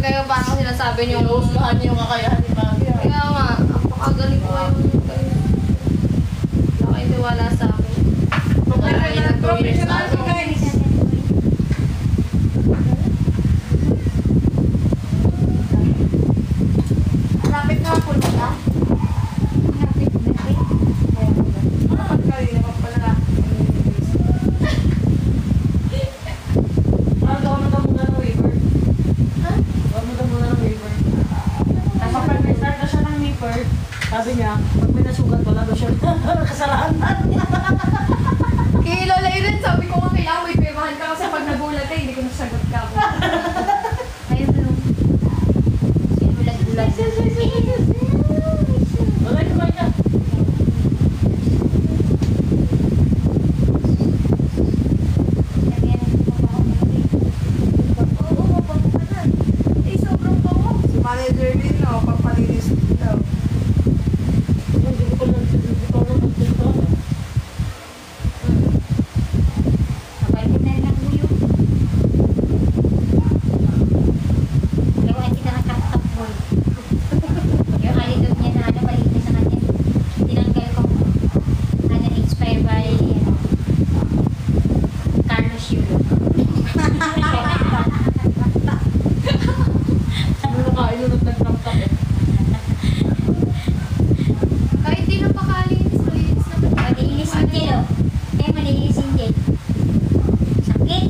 Kaya paano sinasabi niyo Inuusgahan niyo yung kakayahan ni Mami. Kaya nga, napakagaling ko yung nakitiwala sa akin. Professional ko guys. Lapit na ako na. Lapit na. Dapat kanina pa pala. Gawin mo muna ng waiver. Ha? Gawin mo muna ng waiver. Tapos pag may start na siya ng waiver, sabi niya, pag may nasugat, wala daw siya kasalanan. Kay Lola Eden, sabi ko nga kailangan may pirmahan ka kasi pag nagulat ka, hindi ko nasagot ka. Ayun lang. Sinulat-ulat. Wala yung kaya. Si manager din, no? Papalinis din daw. Hindi ko lang magpunta. Mabalik na rin ang uyo. Gawa kita ng cut-up boy. Yung alidog niya na ano, balik na sa kanya. Tinanggal ko. Ano, inspired by Carlos Yulo. Ano kain nung nagtamtak eh. Kahit di na pakalinis, malinis na ba? Malinis hindi, oh. Malinis hindi. Sakit.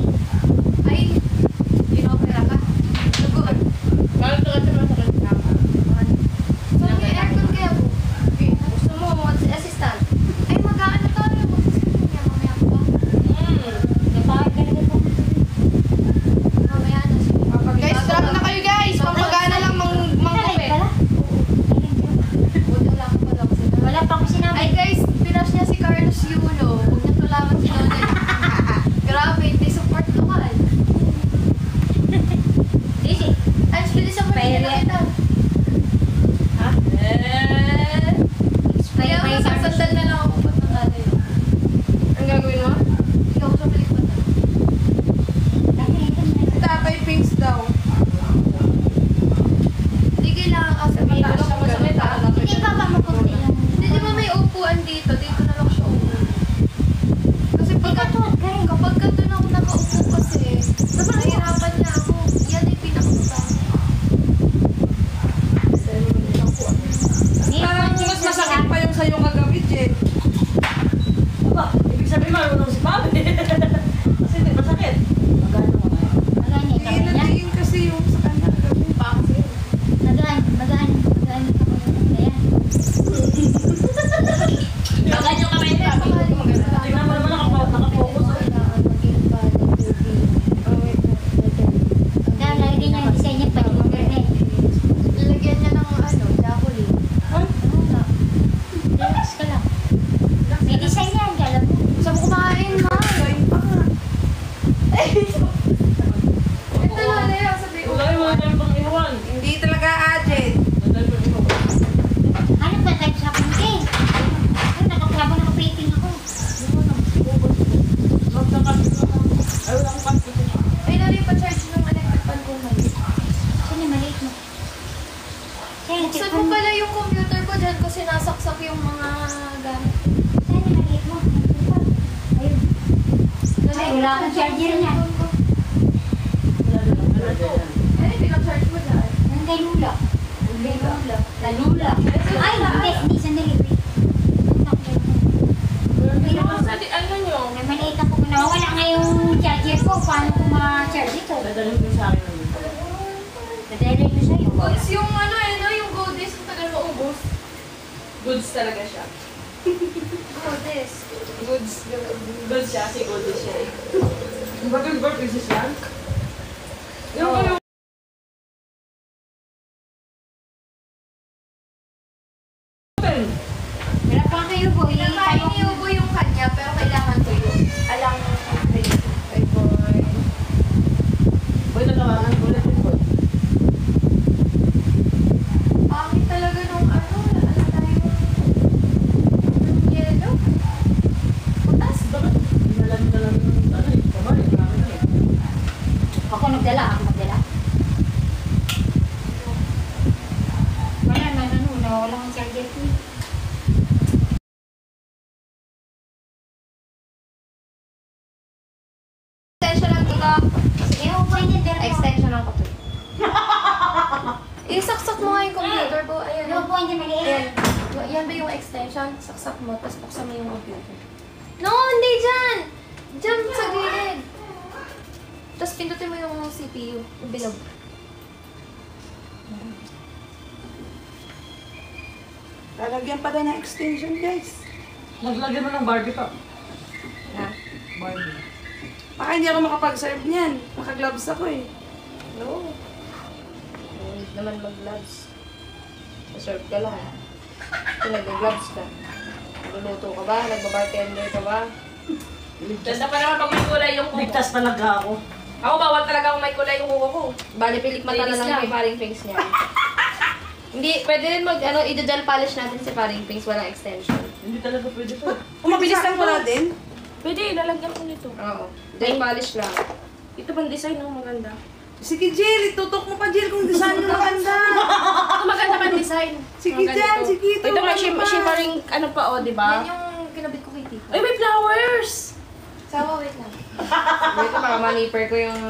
Ay, inopera ka. Nagulat. Bakit ka kasi masakit ka? So, may aircon kaya po. Gusto mo, assistant. Ay, mag-aano tayo. Mag-assistant niya, mamaya po. Napakit ka na po. Mamaya na siya. Guys, drop na kayo guys. Pampagana lang Sakit kape. pala. Wala ko pala kasi. Wala pa ako sinabi. Ay guys, pinash niya si Carlos Yulo. Huwag niya tulaman si Lola. Grabe, hindi support lokal. Disi. Ay, pwede sa mga na kita. Ha? Kaya Expired by nga, Carlos. sasandal na lang ako pag nangalay. Ang gagawin mo? Ikaw sa baliktad. Tatay Pinks daw. Hindi kailangan ako sa Mataas baliktad. siya masakit ha? Hindi pa pa maputi lang. Hindi, di ba may upuan dito? Dito na lang siya upo. Kasi kapag ka doon ako nakaupo kasi, nahihirapan niya ako. Yan ay pinakababa. Parang mas masakit pa yung sa'yo kagabi, Jen. Aba, ibig sabihin marunong si Mami. Kasi hindi masakit. Magano mo na yun? Hindi kasi yung sa kanya kagabi. Bakit? Magaan yung kamay na. Tingnan mo naman nakapokus. Dahil lagi niya yung design niya pa yung internet. Lalagyan niya ng chocolate. Relax ka lang. May design yan, alam mo. Gusto mo kumain, ma? Ito na lang, sabi ko. Wala yung mga tayo pang iwan. Hindi talaga agent. Nadal mo iwan. Ano ba tayo sa pinti? Ano, nakaplating ako. Ay, wala akong kasi. Ay, nari pa charge ng electric fan ko mali. Sino maliit mo? Sino Buksan mo pala yung computer ko dyan kasi nasaksak yung mga gamit. maliit mo? Ayun. Ay, wala akong charger niya. Ay, pinag-charge mo dyan. Nang kay Lula. Lula. Ay, hindi, sandali. Ano nyo? May maliit ako. Nawawala nga yung charger ko. Paano ko ma-charge ito? Dadalhin ko sa akin. Dadalhin ko sa'yo. Goods yung ano eh, no? Yung goodies yung tagal maubos. Goods talaga siya. Goodies. Goods siya, si Goods siya eh. Bakit ba pieces yan? Yung ba yung... Wala pa kayo, boy. Nakain ni Ubo yung kanya, pero kailangan ko yun. Alam mo, ay boy. Boy, natawagan ko ulit yung boy. Pangit talaga nung ano, ano tayo. Yung yellow. Putas. Bakit? Dinalan ka lang ng ano eh. Kamay, marami na eh. Ako nagdala. lang ang charger ko. Extension lang dito. Sige, okay niya. Pero Extension lang ko to. Isaksak mo nga yung computer ko. Ayan. Pero po niya maliit. Ayan. Yan ba yung extension? Saksak mo, tapos buksan mo yung computer. No, hindi dyan! Dyan sa gilid. Tapos pindutin mo yung CPU, yung bilog. Lalagyan pa daw ng extension, guys. Naglagyan mo ng Barbie ka. Na? Barbie. Baka hindi ako makapag-serve niyan. Naka-gloves ako eh. No. No need naman mag-gloves. Serve ka lang. Kung nag-gloves ka. Nagluluto ka ba? Nagbabartender ka ba? Ganda pa naman pag may kulay yung kuko. Ligtas talaga ako. Ako, bawal talaga kung may kulay yung kuko ko. Bali, pilik mata na Linis lang lang. kay paring Pinks niya. Hindi, pwede rin i-gel polish natin si paring Pinks, walang extension. Hindi talaga pwede to. Kung mabilis lang pala din. Pwede, lalagyan ko nito. Oo. Gel polish lang. Ito pang design, no? Maganda. Sige, Jill. Itutok mo pa, Jill, kung design mo maganda. Ito maganda pa design. Sige, Mga dyan. ganito. Sige, Ito ito. may shimmering, ano pa, oh, di ba? Yan yung kinabit ko kay Tita. Ay, may flowers! Sawa, wait lang. Wait, baka maniper ko yung...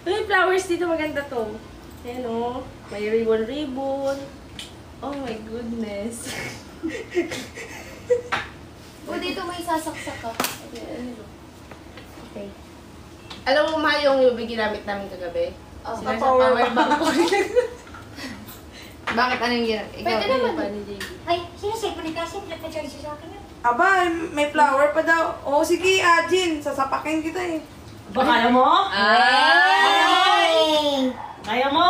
May flowers dito, maganda to. Ayan, oh. May ribbon. Oh my goodness. O, dito may sasaksak ka. Okay. Alam mo, mahal yung UV ginamit namin kagabi? Oh, Sila sa power power bank ko. Bakit anong ginagawa? Ikaw, Pwede naman. Pa ni JB. Ay, sinasay ko ni Kasi. Nagpa-charge siya sa akin. Aba, may flower pa daw. O, sige, Jin. Sasapakin kita eh. Ba, kaya mo? Ay! Kaya mo?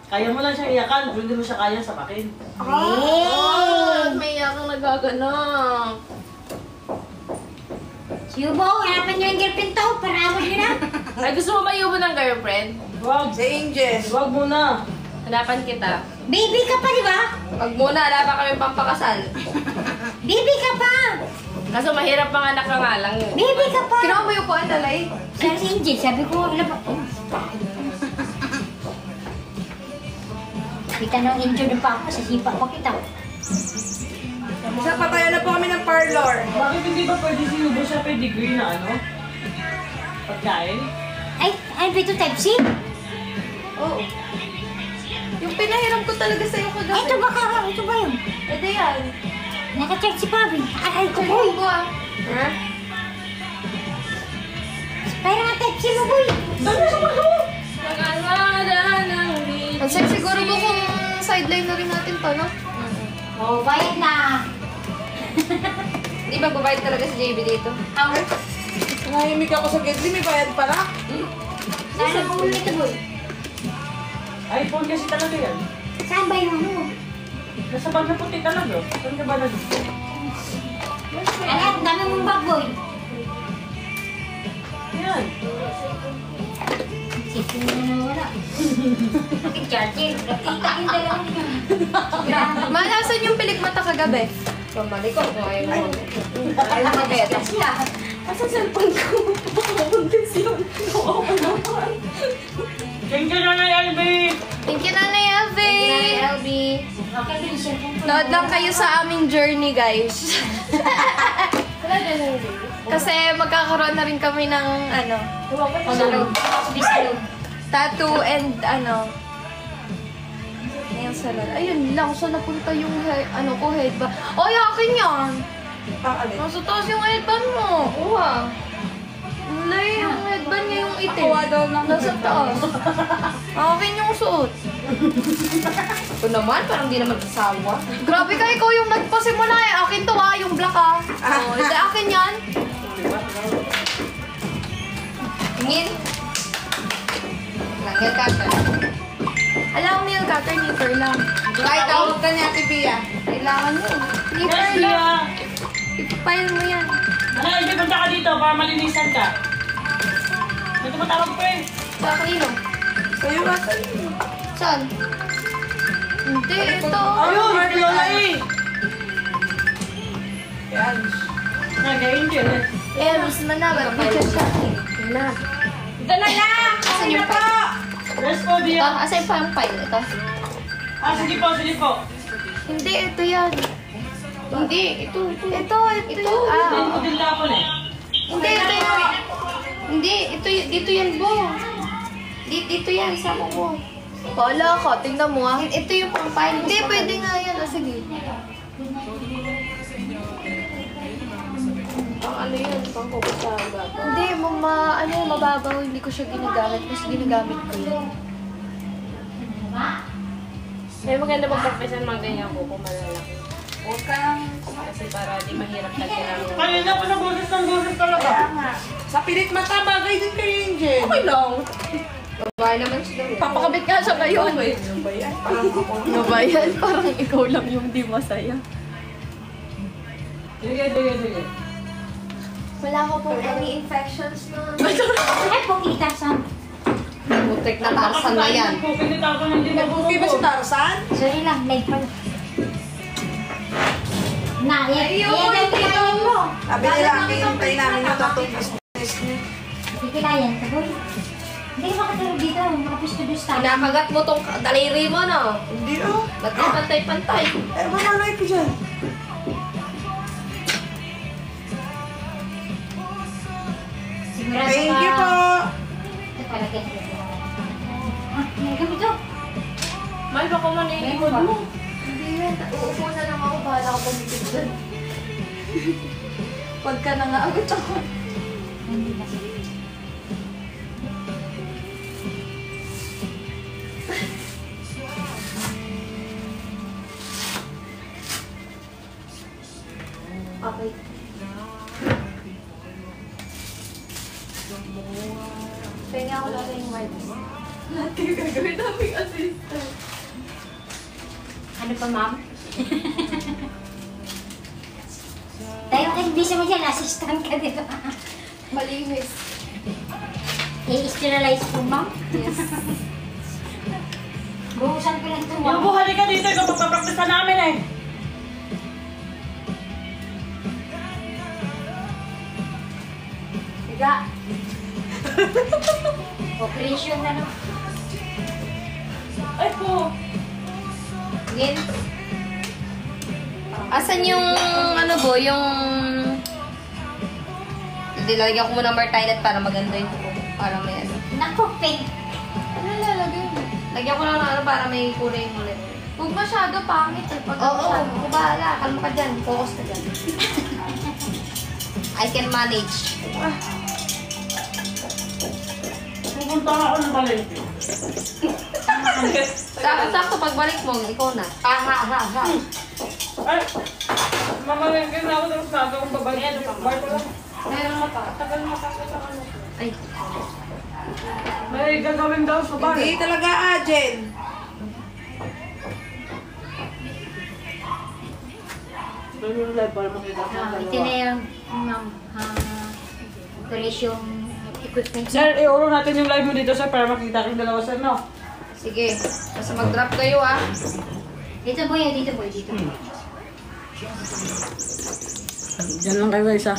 Kaya mo lang siya iyakan. Kung hindi mo siya kaya, sapakin. Oh, may yakang nagaganap. Yubo, hanapan niyo yung girlfriend to. Para niyo na. Ay, gusto mo mayubo ng girlfriend? Huwag. Si Angel. Huwag muna. Hanapan kita. Baby ka pa, di ba? Pag muna, wala pa kami pampakasal. Baby ka pa! Kaso mahirap panganak ka nga lang yun. Baby ka pa! Kinuha mo yung puwan, Dalay? Sabi si Angel, sabi ko, ano ba? Kita ng Angel na pa ako, sa sipa pa kita. Sa patayo na po kami ng parlor. Bakit hindi ba pwede sinubo siya pedigree na ano? Pagkain? Ay, ano ba ito, type C? Oo. Yung pinahiram ko talaga sa'yo ko Ay, ito ba ka? Ito ba yun? Ito yan. Naka-check si Pabi. Ay, ito boy. Boy ko ah. Ha? Kaya nga type C mo, boy. Pag-alala ng Ang sex siguro ko kung sideline na rin natin to, no? Oh, bayad na. Di ba babayad talaga si JB dito? Ang, Nahimik ako sa gate. May bayad pala. saan mo ulit ito, boy? iPhone kasi talaga yan. Saan ba yung ano? Nasa bag na puti talaga. Saan ka ba na dito? Ano, ang dami mong bag, boy. Yan. Sipin mo na wala. Bakit charger? Nakita yung dalawang yun. Malasan yung pilik mata kagabi. Pamali ko kung ayaw mo. Ayaw mo beta. Asa cellphone ko? Baka mabuntis yun. Oo naman. Thank you na LB! Thank you, Nanay Elvie! Nanay LB. Okay, din siya. Nood lang kayo sa aming journey, guys. Wala din yung baby. Kasi magkakaroon na rin kami ng, ano, Salud. Salud. tattoo and, ano, nail salon. Ayun lang, so napunta yung, headband. Oy, akin yan! Ang alin. Nasa taas yung headband mo. Uwa. Wala yung headband niya yung itim. Kuha daw ng Nasa taas. Akin yung suot. Ito naman, parang di naman kasawa. Grabe ka, ikaw yung nagpasimula eh. Akin to yung black ah. Oh, hindi akin yan. Tingin. Nail cutter. Alam mo, nail cutter, nipper lang. Kahit tawag ka niya, Pipia. Kailangan mo. Nipper Yes, lang. Pia! Ipapile mo yan. Ano, LB, punta ka dito para malinisan ka. May tumatawag pa eh. Sa kanino? Sa'yo ba? Saan? Hindi, ito. Ayun, Lola eh! Yan. Nagayin ka eh. Eh, mas manabat. Picture siya. Na. Ito na lang! Asan yung file? Yes po, Ito, Bia. asan pa yung file? Ito. Ah, sige po, sige po. Hindi, ito yan. Hindi, ito. Ito. Din na ako eh. Hindi, ito yan. Hindi, dito yan, Bo. Dito yan, sa mo. Wala ka, tingnan mo ah. Ito yung pang-file. Hindi, pwede nga yan. O, sige. Ano yun? Pang focus sa bata. Hindi, mababaw. Hindi ko siya ginagamit. Mas ginagamit ko yun. May maganda mag-practice mga ganyan ko kung malalaki. Huwag kang... Kasi para di mahirap tagyan ang... Kanina pa na boses ng boses talaga. Kaya nga. Sa pilit mata, bagay din kay Angel. Okay lang. Babae naman siya. Papakabit nga siya ngayon. Ano ba yan? Parang ako. Ano ba yan? Parang ikaw lang yung di masaya. Sige. Wala ko po any infections nun. Ay, pukita sa... Putik na tarsan na yan. Pupilita ako ng hindi Nabuti ba si Tarzan? Sorry lang, live pa. Na, yan mo. Sabi nila, hintay namin yung tattoo business niya. Sige lang yan, tagoy. Hindi ka makatulog dito, makapisto-dus tayo. Pinakagat mo tong daliri mo, no? Hindi oh. Ba't di pantay-pantay? Eh, mananay ko dyan. Sigurado Thank you po. Ito pala ganito. May gamit to. Mahal ba ko man yung likod mo? Hindi yan. Uupo na lang ako. Bahala ko bumikit dyan. Huwag ka na nga. Agot ako. Hindi kasi. Okay. Kaya ako lang yung wipes. Lahat kayo gagawin namin assistant. Ano pa, ma'am? Tayo ka hindi sa dyan, assistant ka dito. Malinis. I-sterilize po, ma'am. Yes. Buhusan ko lang ito, Yung ma'am. buhali ka dito, ikaw magpapractice na namin eh. Higa. Operation na no. Ay po. Again. Asan yung, ano bo, yung... Hindi, lalagyan ko muna ng martinet para maganda yung tuko. Para may ano. Naku, pink. Ano lalagyan mo? Lagyan ko lang ng ano para may kulay yung ulit. Huwag masyado pangit eh. Pag masyado, ako bahala. Kalma ka dyan. Focus ka dyan. I can manage. Pupunta ako ng palengke. Sakto pagbalik mo, ikaw na. Ha. Ay, mamalengke na ako tapos naga akong babalik. Bar ko lang. Meron mo pa. Tagal matapos sa ano. Ay. May gagawin daw sa bar. Hindi talaga, Jen. Doon yung live para makita ko. Ito na yung, ma'am, operation equipment. Sir, i-uro natin yung live mo dito sir para makita kayong dalawa sir, no? Sige. Basta mag-drop kayo ah. Dito boy, dito boy, dito. Diyan lang kayo guys ha.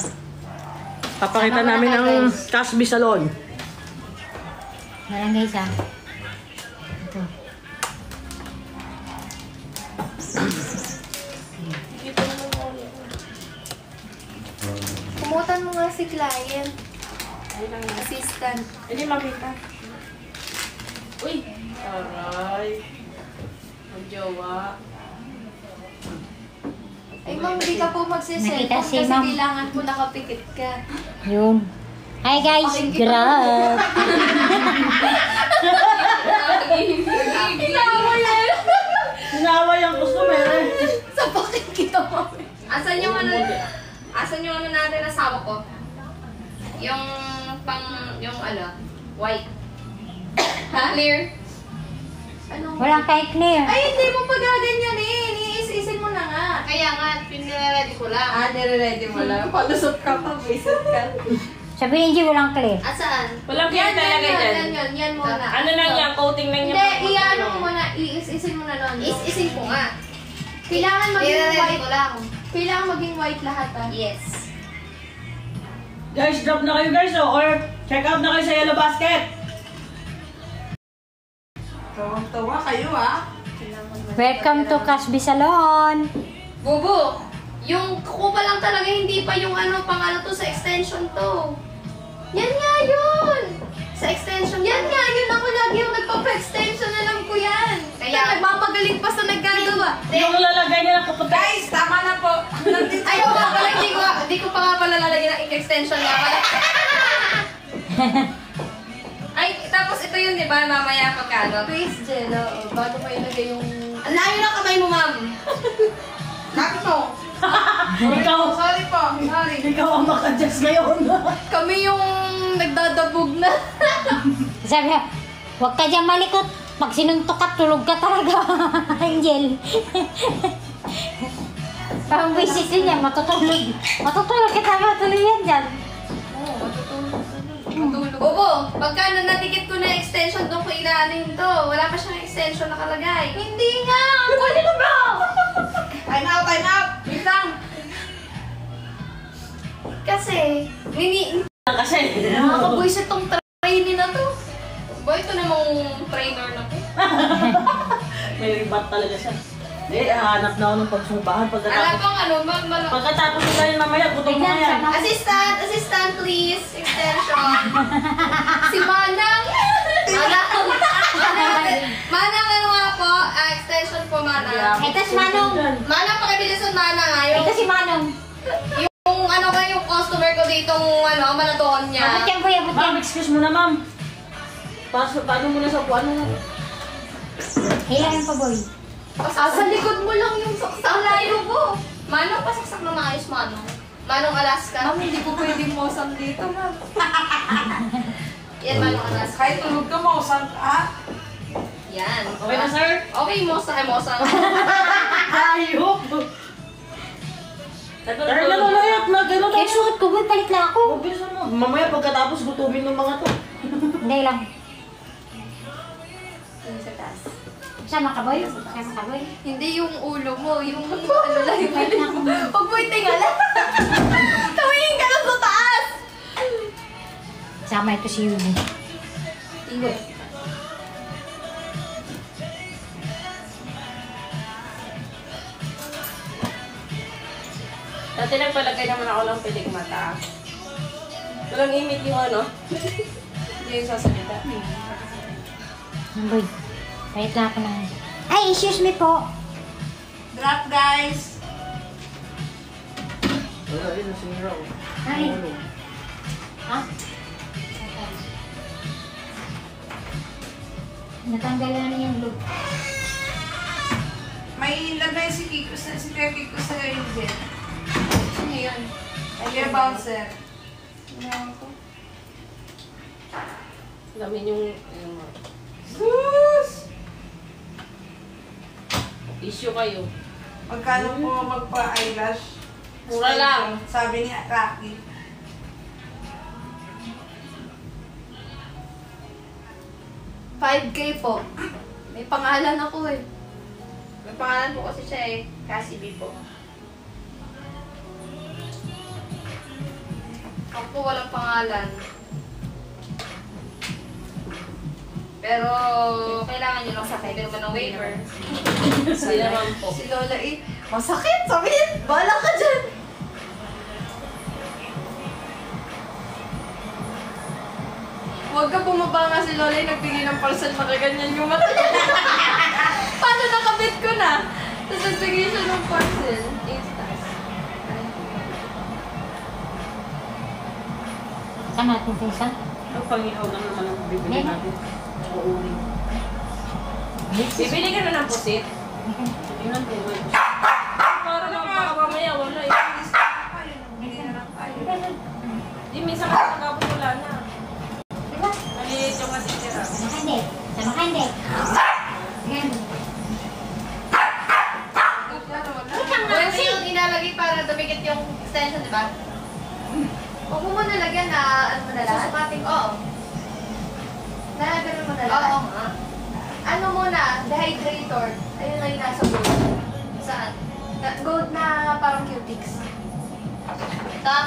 Papakita Sama namin na ang kayo, Casby Salon. Marang guys ah. Ito. Kumutan mo nga si client. Assistant. Hindi makita. Uy! Aray. Magjowa. Ay ma'am, hindi ka po magsiselfon Nakita si kasi ma'am. kailangan po nakapikit ka. Yun. Hi guys, grab. Inawa yan! Sinaway ang customer eh. Sa pakikita mo. Asan yung ano? Asan yung ano natin nasawa ko? Yung yung ano, white. Ha? Clear? Ano? Walang kay Claire. Ay, hindi mo pa gaganyan eh. Iis-isin mo na nga. Kaya nga, pinire-ready ko lang. nire-ready mo lang. Palusot ka pa, visit ka. Sabi ni G, walang Claire. Asaan? Walang clear talaga dyan. Yan muna. Ano lang yan, coating lang yan. Hindi, iano mo muna. Iis-isin mo na nun. Is-isin ko nga. Kailangan maging white. Ko lang. Kailangan maging white lahat ah. Yes. Guys, drop na kayo guys oh, or check out na kayo sa Yellow Basket. Tawang-tawa kayo, ah. Welcome to Casby Salon. Bubu, yung kuko pa lang talaga, hindi pa yung ano, pang ano to, sa extension to. Yan nga yun! Sa extension, yan nga yun! Ako lagi yung nagpapa-extension, alam ko yan. Kaya nagmamagaling pa sa naggagawa. Yung lalagay niya ng kapatid. Guys, tama na po. Ayaw nga pala, hindi ko pa nga pala lalagyan ng extension nga pala. Ay, tapos ito yun, di ba? Mamaya pagkano. Please, Jello, bago pa ilagay yung... Ang layo ng kamay mo, ma'am. Bakit mo? Ikaw, Sorry po, sorry. ikaw ang makadjust ngayon. Kami yung nagdadabog na. Sabi niya, huwag ka dyan malikot. Pag sinuntok ka, tulog ka talaga, Angel. Parang basic din yan, matutulog. Matutulog ka talaga, tuloy yan dyan. Bobo, pagka nadikit ko na yung extension, doon ko ilaanin to. Wala pa siyang extension nakalagay. Hindi nga! Kunin mo bro! Time out, time out. Wait lang. Kasi, Kasi, nakakabuisit tong trainee na to. Boy, ito namang trainer na to. may ribat talaga siya. Hanap na ako ng pagsumbahan Alam pagkatapos. kong ano, Pagkatapos nila yun mamaya, gutom mo yan. assistant please, extension. Si Manang. Manang ano nga po, extension po Manang. Ito si Manong. Manang, pakibilisan Manang ha. Ito si Manong. Yung ano ko, yung customer ko ditong ano, malatoon niya. Abot yan, boy, abot yan. Ma'am, excuse mo na ma'am. Paano mo na sa ano? Hilahin pa, boy. Sa likod mo lang yung saksak layo ko. Manong, pasaksak na maayos, Manong. Manong Alaska. Ma'am, hindi ko pwedeng mosam dito, ma'am. Yan, Manong Alaska. Kahit tulog ka mo, saan ka? Yan. Okay na sir? Okay, Mosa. Ayop! Dahil nalolayat na, gano'n Kaya suot ko, boy, palit lang ako. Bilisan mo. Mamaya pagkatapos gutumin ng mga to. Hindi lang. Yung sa taas. Sama ka, boy? Sama ka, boy? Hindi yung ulo mo, yung ano lang yung Palit lang ako. Huwag mo itingala. Tumingin ka lang sa taas. Sama ito si Yumi. Tingo. Dati nagpalagay naman ako ng pilig mata. Walang imit yung ano. Hindi yung sasalita. Boy, palit lang ako ng... Ay, excuse me po. Drop, guys. Wala, yun, nasinira ko. Ay. Ha? Natanggal na yung loop. May lagay si Kiko sa Kiko sa Angel. Ano yun? Ay, bouncer. Lamin yung Sus! issue kayo. Magkano po magpa-eyelash? Mura lang. Sabi ni Rocky. $5K po. May pangalan ako eh. May pangalan po kasi siya eh. Cassie B po. Ako po walang pangalan. Pero kailangan nyo lang sakay. Pero ba ng waiver? Hindi naman po. Si Lola eh, masakit! Sabihin! Bala ka dyan! Huwag ka bumaba nga si Lola eh, nagbigay ng parcel, nakaganyan yung mata. Paano nakabit ko na? Tapos nagbigay siya ng parcel. Instas. Saan natin ito isa? Ang pangihaw lang naman ang bibili natin. Uuwi. Bibili ka na ng pusit. Tingnan ko, wait. Para lang baka mamaya wala eh. Di minsan ka nakapos wala na. Diba? Maliit yung masitira. Sama ka hindi. Sama ka hindi. Ayan. Ito yung inalagay para dumikit yung extension, di ba? Huwag mo muna lagyan na, ano mo na lahat? Susukatin ko. Oo. Nalagyan mo na lahat? Oo nga. Ano muna, dehydrator. Ayun na yung nasa gold. Saan? Gold na parang cutics. Ito?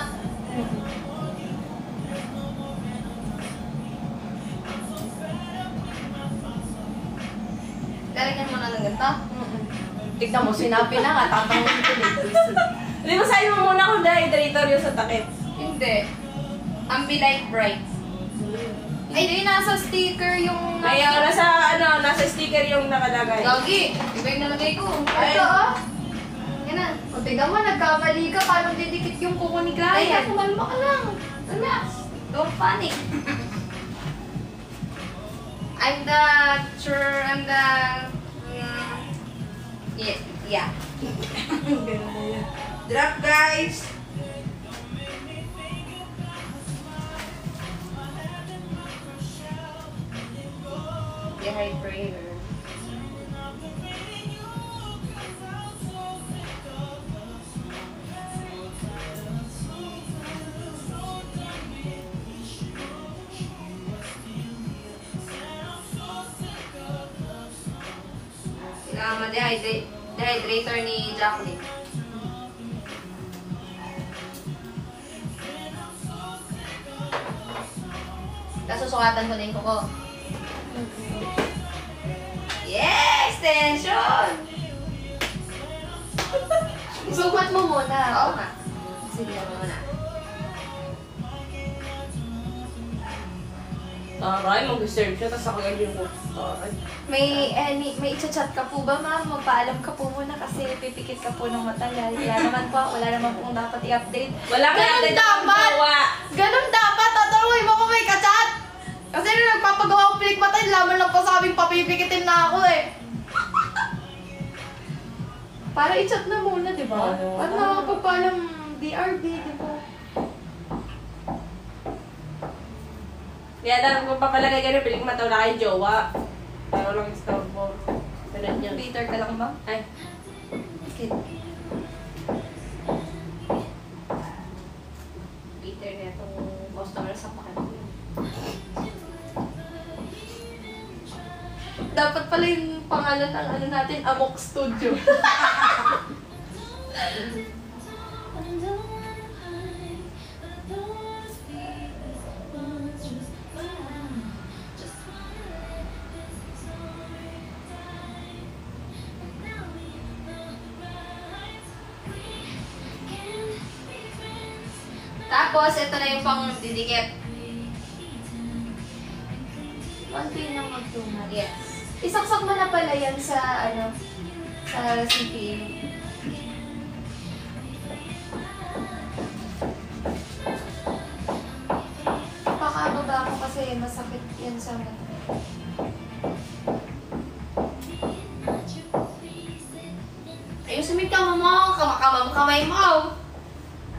Lalagyan mo na ng ganito. Tignan mo, sinabi na nga, tatangin ko dito. Di ba sa'yo mo muna kung dehydrator yung sa takip? Hindi. Ambilight bright. Ay, di, nasa sticker yung... Kaya nasa sticker yung nakalagay. Gagi! Iba yung nalagay ko. Ay. Ito, oh. Yan na. O, tignan mo, nagkamali ka. Paano didikit yung kuko ni Clara? Ay, kumalma ka lang. Relax. Don't panic. I'm the... Yeah. Ganun na yan. Drop, guys! Dehydrator. Kailangan ma-dehydrator ni Jacqueline. Tapos susukatan ko na yung kuko. Yes! Extension! Sukat mo muna. Oo nga. Sige mo muna. Taray, mag-serve siya, tapos ako yung taray. May chat ka po ba, ma'am? Magpaalam ka po muna kasi pipikit ka po ng matagal. Wala naman po dapat i-update. Wala ka Ganun natin dapat! gawa. Ganun dapat! Tataluin mo kung may kachat! Kasi nung nagpapagawa ko pilik matay, laman lang pa sa aming papipikitin na ako eh. Para i-chat na muna, di ba? Oo. Para nakakapagpaalam DRB, di ba? Kaya lang, kung papalagay ka rin, piling mata, wala kayong jowa. Pero lang istorbo. Ganun yun. Bitter ka lang ba? Ay, Okay. Bitter na itong customer sa pakan. Dapat pala yung pangalan ng ano natin, Amok Studio. Tapos, ito na yung pang didikit. Konti nang magtungan. Yes. Isaksak mo na pala yan sa, sa CPU. Pakababa ko kasi masakit yan sa mata. Ayusin mo mo, kamay mo.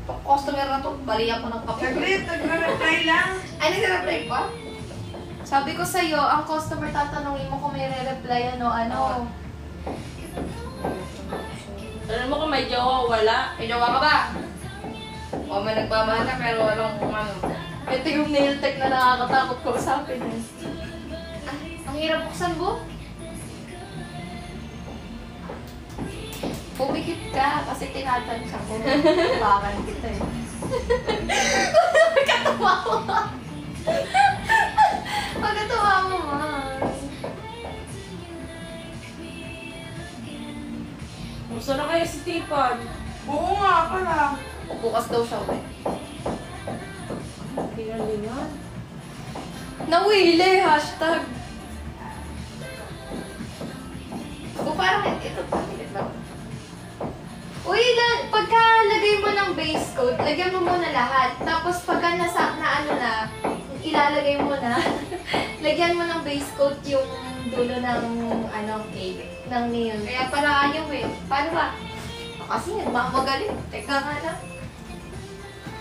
Customer na to, balihan ko ng papel. Saglit, nagre-reply lang. Ay, nag-reply pa? Sabi ko sa'yo, ang customer tatanungin mo kung may re-reply ano. alam mo kung may jowa, wala. May jowa ka ba? O may nagmamahal ka pero walang kung ano. Ito yung nail tech na nakakatakot ko usapin eh. Ang hirap buksan mo. Pumikit ka kasi tinatansya ko. Bakan kita eh. Katawa mo. Pagkatawa mo, man. Gusto na kayo si Tipon. Oo nga pala. Bukas daw siya ulit. Pinalingan. Nawili, hashtag. O parang ito, pakilit lang. Uy, pagka lagay mo ng base coat, lagyan mo muna lahat. Tapos pagka ilalagay mo na, lagyan mo ng base coat yung dulo ng cake, ng nail. Kaya pala ayaw eh. Paano ba? Kasi nagmamagaling. Teka nga lang.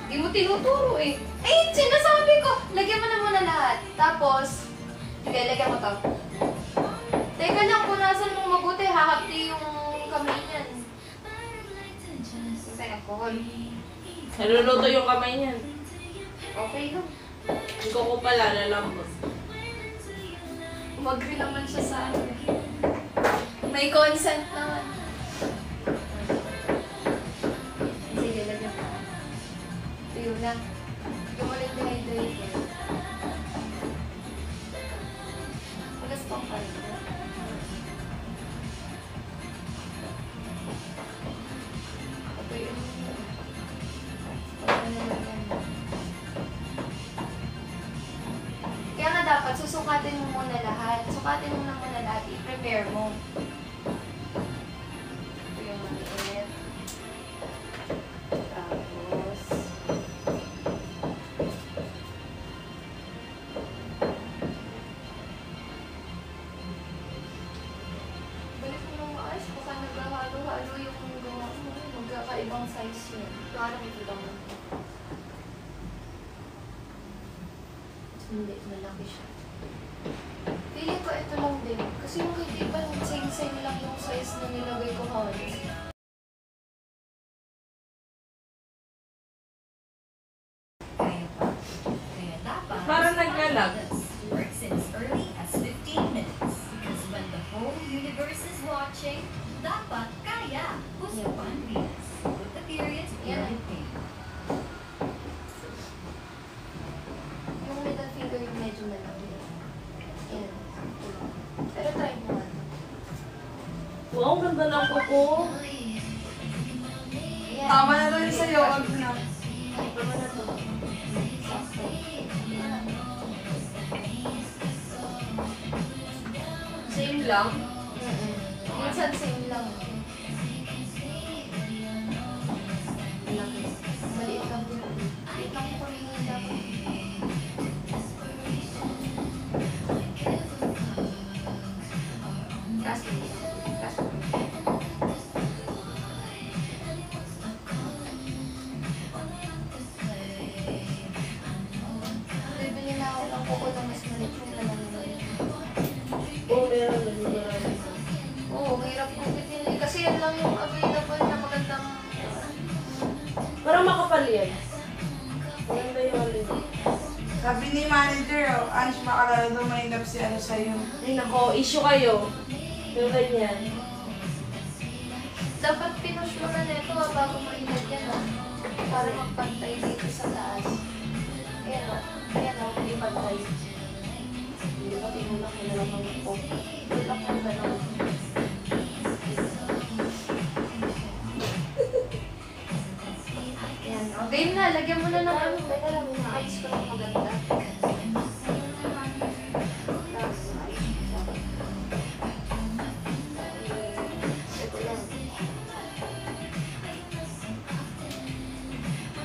Hindi mo tinuturo eh. Eh, sinasabi ko. Lagyan mo na muna lahat. Tapos, sige, lagyan mo to. Teka lang, punasan mo mabuti. Hahapti yung kamay niyan. Kasi alcohol. Naluluto yung kamay niyan. Okay lang. Ang kuko pala, lalambot. Umagri naman siya sa akin. May consent naman. Sige, lagyan mo. Tuyo na. Yung ulit dehydrator. Magas pang pala. dapat susukatin mo muna lahat. Sukatin mo na muna lahat. I-prepare mo. Ito yung maliit. Tapos, balik mo ng maayos. Baka naghahalo-halo yung gawa mo. Magkakaibang size yun. Parang ito lang. Hindi, malaki siya. Feeling ko ito lang din. Kasi yung kay iba, same lang yung size na nilagay ko halos. Kaya pa. Kaya dapat Parang naglalag. works in as early as 15 minutes. Because when the whole universe is watching, dapat kaya. Usupan Venus. With the periods, period pain. Yung middle finger yung medyo malaki. Yan. Pero try mo nga. Wow, ganda ng kuko. Yan. Tama na rin sa'yo. Wag na. Ito mo na to. Sakto. Same lang. Minsan same lang. Malaki. Maliit lang din. Maliit lang ko rin yung dapat. Kaso. Kaso. Bibili na ako ng kuko na mas maliit yung naman yun. Oo, meron na. Meron. Oo, hirap kong pinili. Kasi yan lang yung available na magandang... Parang makapal yan. Maganda yung ano yun. Sabi ni manager, Ange, makalala daw mainap si ano sa'yo. Ay nako, issue kayo. Yung ganyan. Dapat pinush mo na nito bago mo ilagyan para magpantay dito sa taas. Ayan o, hindi pantay. Hindi ba tinulak mo na lang ang po? Tulak mo gano'n. Ayan, o. Game na, lagyan mo na ng ano. Teka lang, ayos ko lang maganda. Ito lang.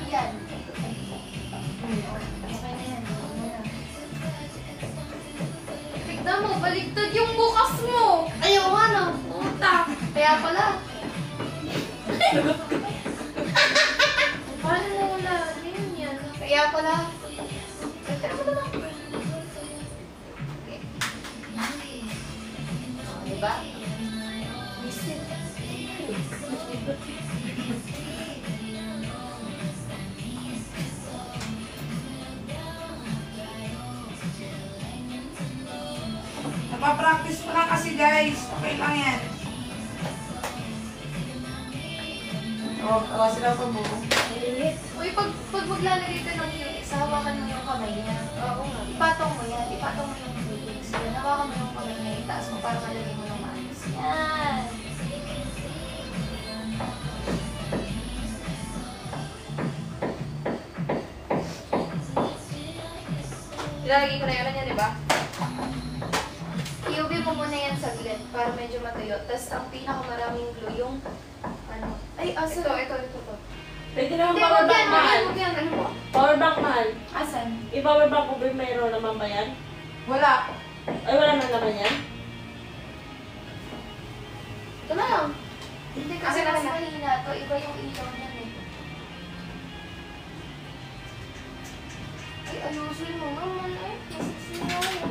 Yan. Okay na yan. Tignan mo, baligtad yung bukas mo. Ayaw nga na. Puta. Kaya pala. Paano na wala? Ano yan? Kaya pala. Teka mo na lang. Okay. Diba? Misin. Napapractice pa lang kasi guys. Okay lang yan. O, sila pa mo. Uy, pag maglalagay ka ng cutex, hawakan mo yung kamay niya. Oo nga. Ipatong mo yan. Ipatong mo yung cutex. Yan, hawakan mo yung kamay niya. Itaas mo para malagay mo ng maayos. Yan. Ilalagay ko na yan niya, di ba? I-UV mo muna yan saglit para medyo matuyo. Tapos ang pinakamaraming glue yung ano. Ay, asa? Ito. Pwede naman Hindi, power wag bank yan, mahal. wag yan. Ano mo? Power bank mahal. Asan? I-power bank ko ba mayroon naman ba yan? Wala. Ay, wala na naman yan? Ito na lang. Hindi kasi mas mahina to. Iba yung ilaw niyan eh. Ay, ayusin mo naman eh. Masisira eh.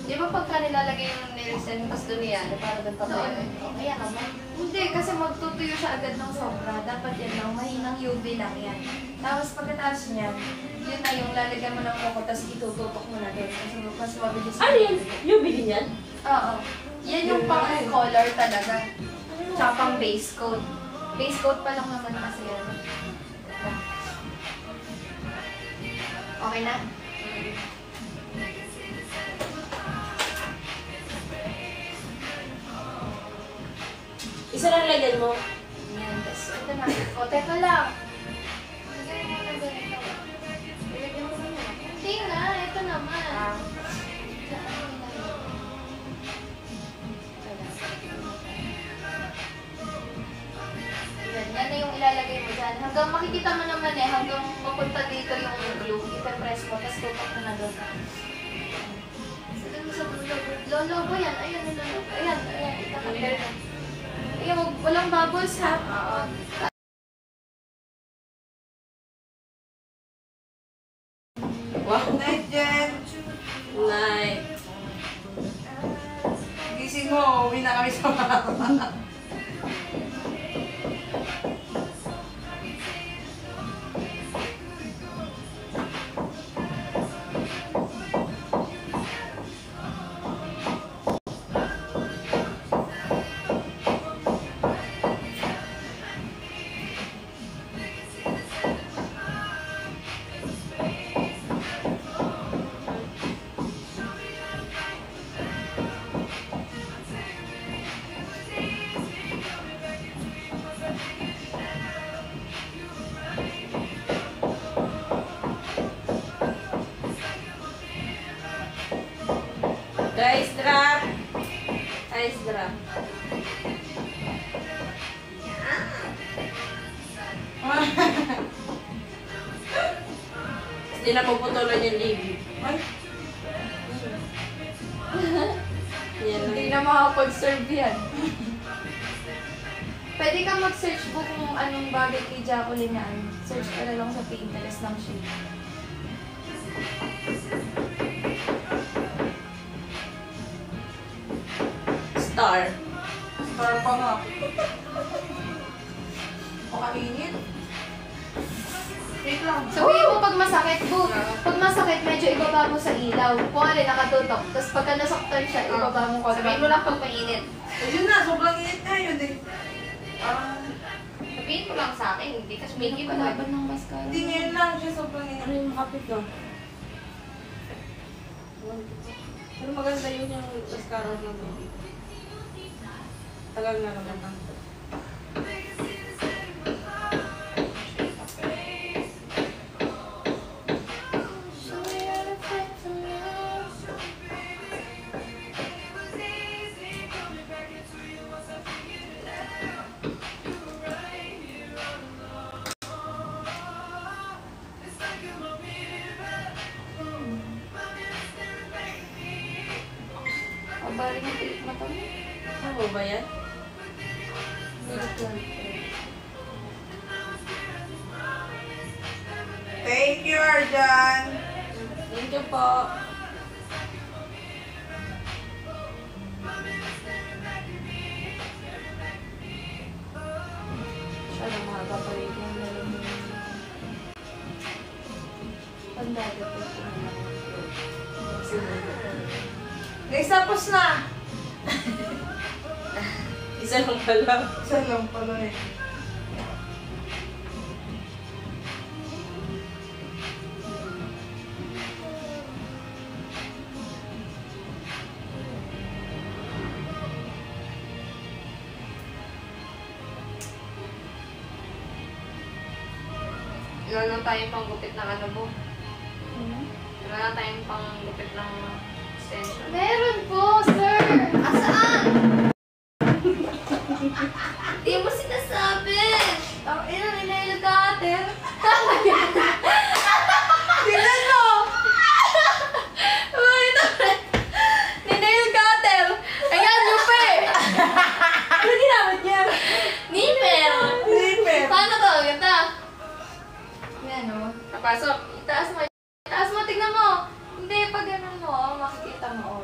Di ba pagka nilalagay yung nails and gusto niya, parang ganito tayo? Kaya naman. Hindi, kasi magtutuyo siya agad ng sobra. Dapat yan lang, mahinang UV lang yan. Tapos pagkatapos niyan, yun na yung lalagyan mo ng coco, tapos itututok mo na doon. Kasi mas mabilis. Ano yan? Yung bilhin yan? Oo. Yan yung pang color talaga. Tsaka pang base coat. Base coat pa lang naman kasi yan. Okay na? Isa lang lagyan mo. Yan, tapos ito na. O, teka lang. Lagyan mo na ganito. Ilagyan mo na. Hindi na, ito naman. Yan na yung ilalagay mo dyan. Hanggang makikita mo naman hanggang mapunta dito yung glue. Ipe-press mo, tapos tutok mo na doon. Sa lolo yan. Ayan, lolo. Ayan, itakapir na. Ayan, walang bubbles ha. Oo. Wow. Night, Jen. Night. Gising mo, uwi na kami sa mama. Guys, drop. Ice drop. Hindi na puputulan yung libig. Ay, Yan Hindi lang. na makapag-serve yan. Pwede kang mag-search po kung anong bagay kay Jacqueline na ano. Search ka na lang sa Pinterest ng shade. Star. star pa nga. O kainit. Wait lang. Sabihin mo pag masakit, boot. Pag masakit, medyo ibaba mo sa ilaw. Kung alin, nakatutok. Tapos pagka nasaktan siya, ibaba mo ko. Sabihin mo lang pag mainit. Ayun na, sobrang init nga yun eh. Sabihin mo lang sa akin, hindi kasi may iba laban ng mascara. Hindi ngayon lang siya sobrang Ano init. yung makapit no? Pero maganda yun yung mascara ng baby. Tagal na naman. Pabaring ang pilit mata mo. Ano ba yan? Thank you, Arjan. Thank you po. Siya na mahaba pa rin yung lalim mo. Pandado po. Next, tapos na. Isa lang pala. Isa lang pala eh. Wala na tayong panggupit ng ano po. Wala na tayong panggupit ng extension. Meron po, sir! Asaan? Di mo sinasabi! Ang ina, nilail ka, ate. Tingnan mo! Ninail cutter! Ayan, lupe! Ano ginamit niya? Nipel! Zipper. Paano to? Ganda. Yan o. Napasok. Itaas mo. Itaas mo. Tignan mo. Hindi. Pag ganun mo, makikita mo.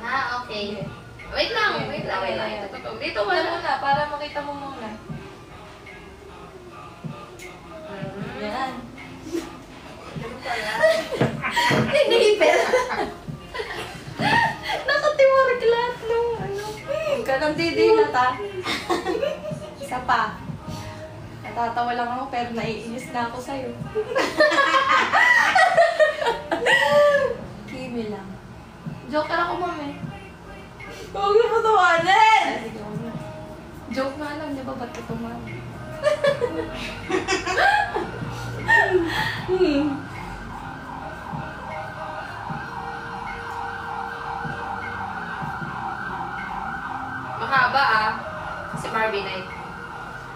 Ah, okay. Wait lang. Wait lang. Wait lang. Ito, ito. Dito wala muna. Para makita mo muna. Yan. Nipel! Nakatiwarik lahat nung ano. Huwag ka nang didilat ha. Isa pa. Natatawa lang ako pero naiinis na ako sa'yo. Kimi lang. Joker ako, mami. Huwag mo tawanin! Sige, mami. Joke nga lang, di ba? Ba't ka tumama? Mahaba ah. Si Barbie Night.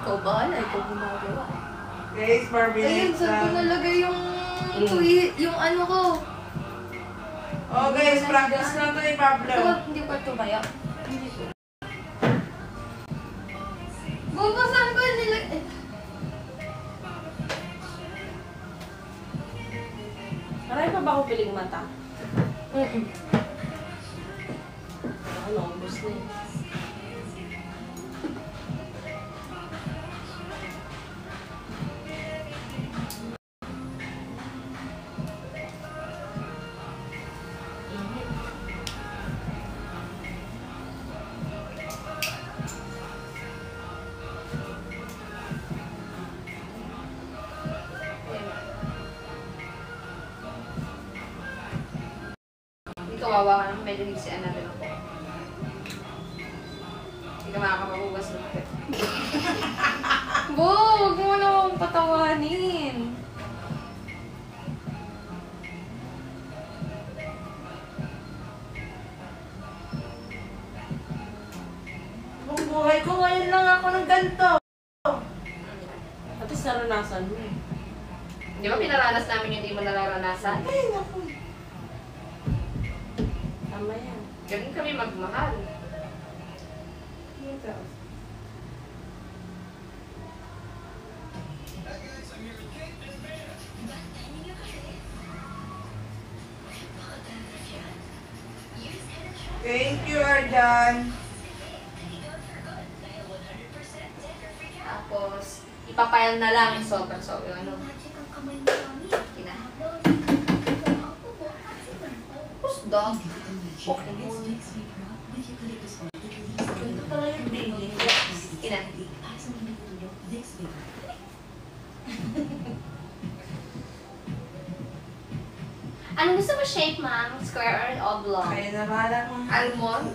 Ikaw ba? Ikaw gumagawa. Guys, Barbie Ayun, Night saan ko lang. nalagay yung ano ko? Oh guys, practice lang to ni Pablo. Ito, hindi ko ito kaya. Bubasan ko nilagay. Marami pa ba ako piling mata? Ano, ubos na eh. Kawawa ka naman, medyo nagsian natin ako. Hindi ka makakapabugas ng pet. Bo, huwag mo na akong patawanin. Buong buhay ko, ngayon lang ako ng ganito. At least naranasan mo eh. Di ba pinaranas namin yung di mo nararanasan? Ay, naku. Tama yan. Ganun kami magmahal. Ito. Thank you, Arjan. Tapos, ipapile na lang yung sobrang ano. Kina. Pusdo. Okay. Ito pala yung baby. Kina. Ano gusto mo shape, ma'am? Square or oblong? Kaya na bahala mo. Almond?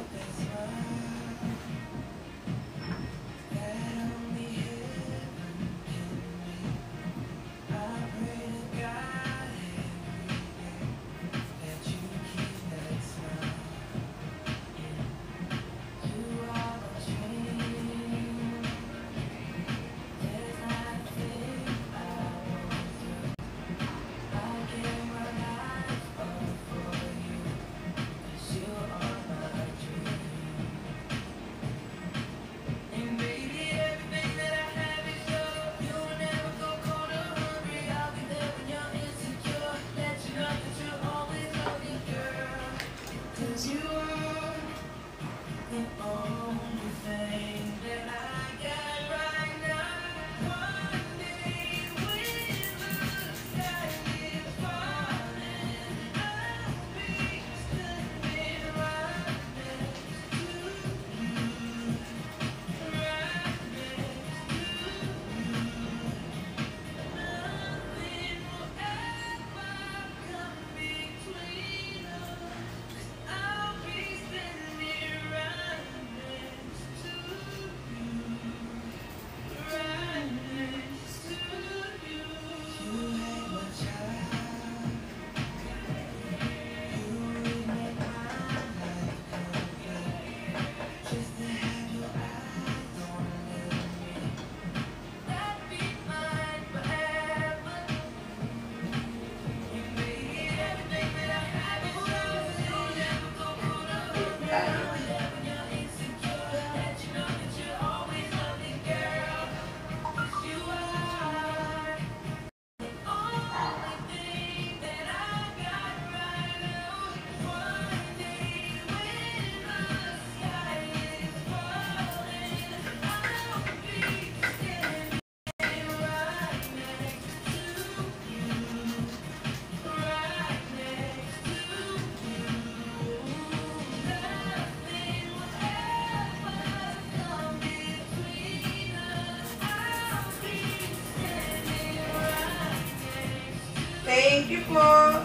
Thank you po.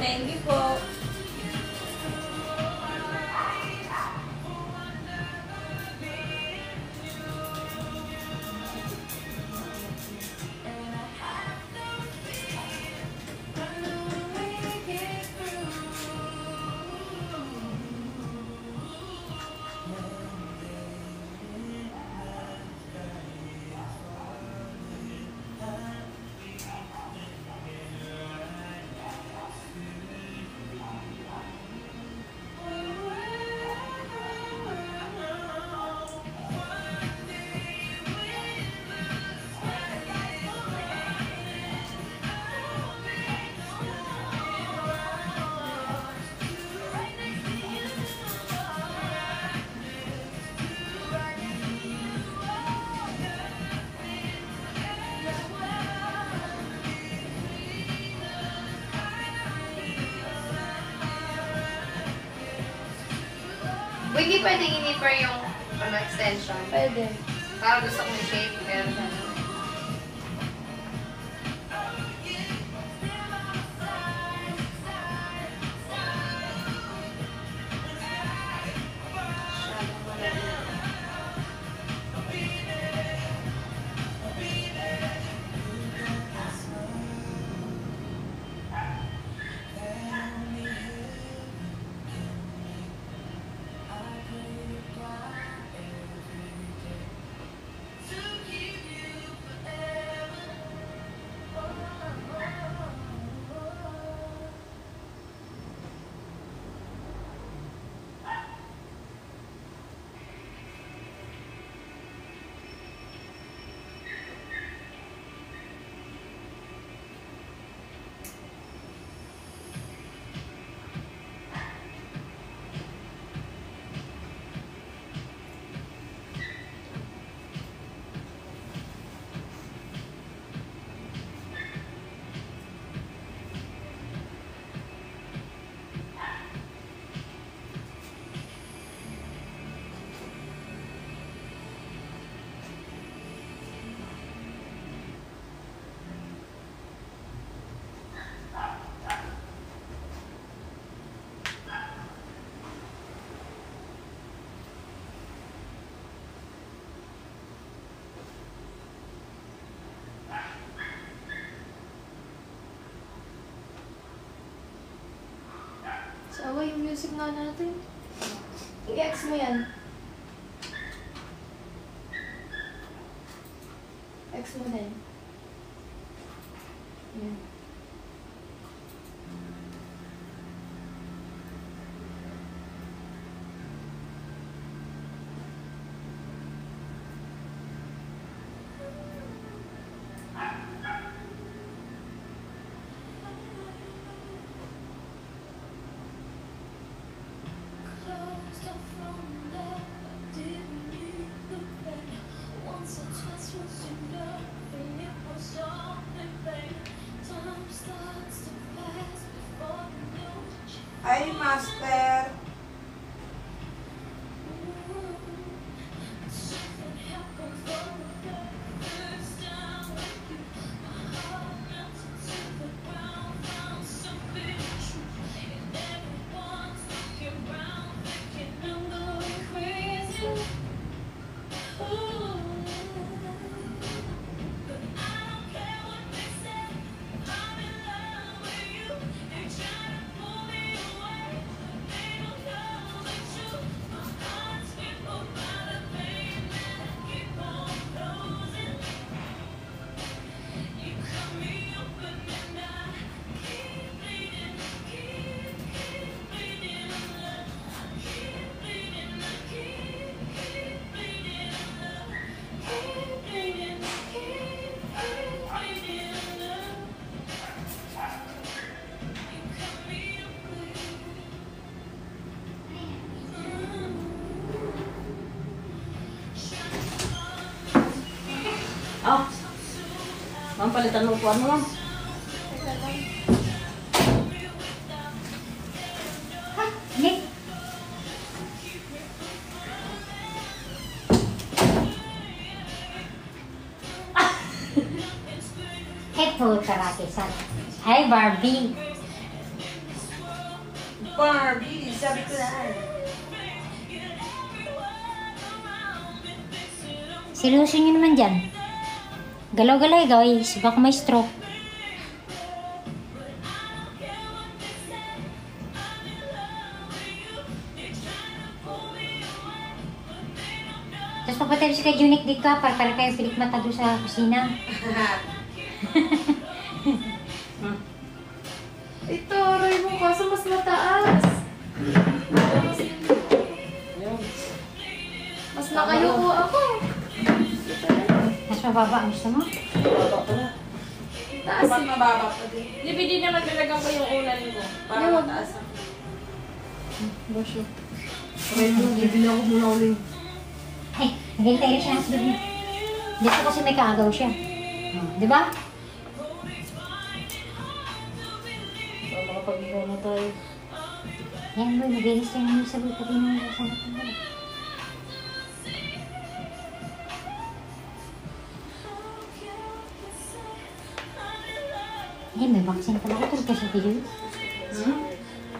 Thank you po. Hindi pwedeng iniper yung extension. Pwede. Para gusto kong shape, pero sana. Sawa yung music nga natin. I-X mo yan. X mo din. Yan. Ay, master. Oh. Ma'am, palitan mo upuan mo, ma'am. Nick. Headphone karate san. Hi, Barbie. Barbie, sabi ko na. Seryoso nyo naman dyan. Galaw-galaw guys, baka may stroke. Tapos papatay si kay Junik dito ka para kayo pilik mata doon sa kusina. Ito, Roy mo kaso mas mataas. Mas nakayuko ako. Mas mababa ang gusto mo? Mababa ko na. Taas Dapat mababa pa din. Hindi naman talagang ko yung unan ko. Para Yung- mataas ang... Bosyo. Okay, bibili ako muna ulit. Ay, naghintay rin siya ng sabi niya. Dito kasi may kaagaw siya. Di ba? So, makapag-ikaw na tayo. Yan boy, naglinis tayo ng sabi pati nung nasa natin. Eh, may vaccine pala ko tulad kasi video.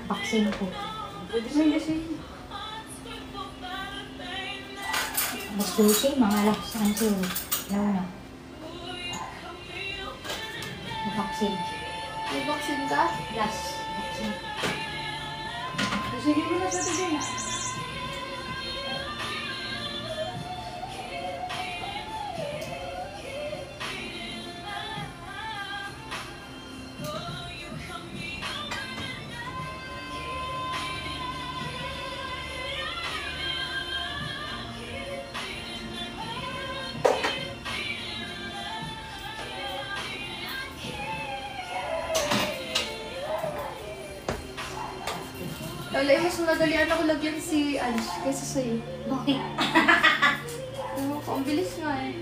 Vaccine ko. Pwede mo yung kasi. Mas 12, mga alas 11. Lalo na. May vaccine. May vaccine ka? Last vaccine. Sige mo na sa tigil. Lola, mas madalian ako lagyan si Ange kaysa sa'yo. Bakit? Ano ko, ang bilis nga eh.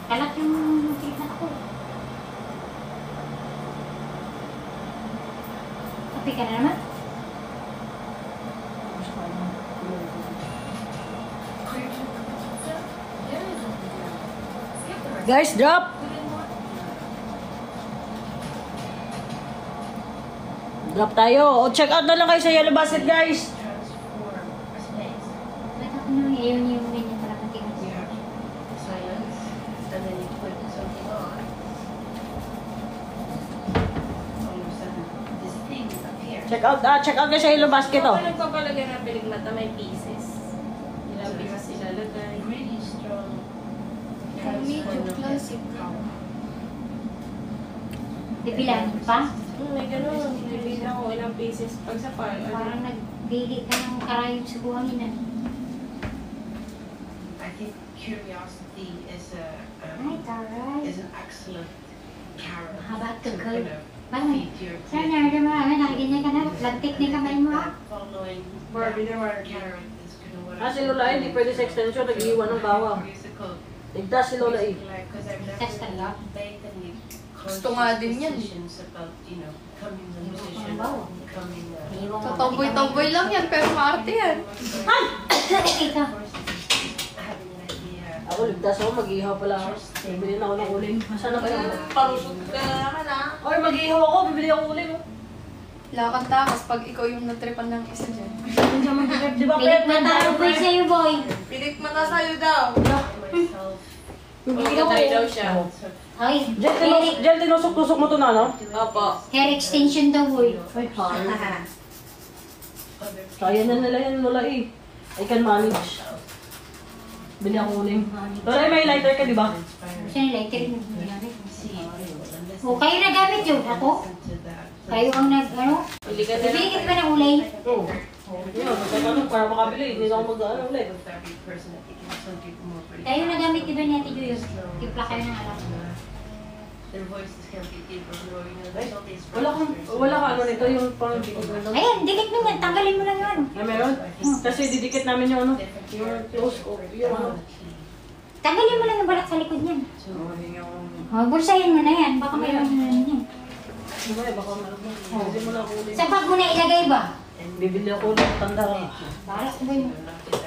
Kalat yung treatment ko. Kapi ka na naman? Guys, drop! Drop tayo. O, check out na lang kayo sa Yellow Basket, guys. Ba't ako naman ayaw niyo yung ganyan pala patigas? Silence. And then you put something on. All of a sudden, this thing appears. Check out guys sa Yellow Basket, Ako oh. nagpapalagay ng piligmata, may pieces. Ilang pieces ilalagay. Really strong. Medium classic. Bibilangin pa? May ganun. Nabila ko ilang pieces. Pag sa Parang nagbili ka ng karayom sa buhangin na. I think curiosity is Ay, taray. is an excellent carrot. How about the to goat? kind of Parang, feed your sir, narito mo namin, nakikinig ka na. Lantik na yung kamay mo, ha? Following Barbie that naman. carrot is kind of what Ah, si Lola hindi pwede sa extension. Nag-iwan ng bawang. musical. Ligtas si Lola eh. Because I've never Test talaga? blatantly Gusto nga din yan. decisions about, you know, becoming a musician, bawang. becoming a... Iiwan mo. Katomboy-tomboy lang yan, pero maarte yan. Ito. Having an idea. Ako, ligtas ako. Mag-ihaw pala ako. Bibili na ako ng uling. Saan na kayo? Palusot ka na naman ah. Oy, mag-ihaw ako. Bibili ako uling. Oh. Lakad takas pag ikaw yung natripan ng isa dyan. Di ba, Pilit na tayo, boy, sa'yo, boy. Pilit mo na sa'yo daw. Myself. Patay daw siya. Ay, Jel, tinusok-tusok mo to na, no? Opo. hair extension daw, boy. Ay, halo. Kaya na nila yan, Lola eh. I can manage. Bili ako uling. Lola, may lighter ka, di ba? Siya yung lighter mo. O, kayo na gamit yun. Ako? Kayo ang ano? Pili ka na Bibili lang. ka ba ng ulay? Oo. Yun, magkakaroon para makabili. Hindi na ako mag-ano ulit. Kayo na gamit, di ba ni Ate Joy? Tipla kayo ng alam. Their voices can be deeper, or, you know, there's all these Wala ka ano nito, yung parang dikit na lang. Ayan, dikit mo yan. Tanggalin mo lang yun. Ah, meron? Kasi didikit namin yung ano, yung close ko. Yung ano. Tanggalin mo lang yung balat sa likod niyan. O, bulsahin mo na yan. Baka mayroon na yan. Mamaya, baka meron mo. Bibili mo na ako uling. Sa bag mo na ilagay ba? Bibili ako uling, tanda ka. Para sa boy mo.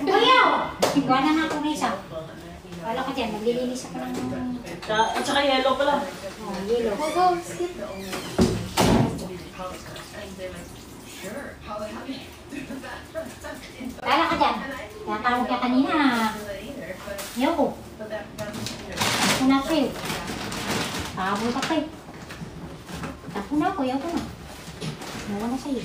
Bayaw! Ikaw na ako na isa. Wala ka dyan, maglilinis ako ng At saka yellow pala. yellow. Go, skip. Wala ka dyan. Tatawag ka kanina. Ayoko. Ako na sa'yo. Pahabol ka pa eh. Ako na ako, ayoko na. Ayaw na sa'yo.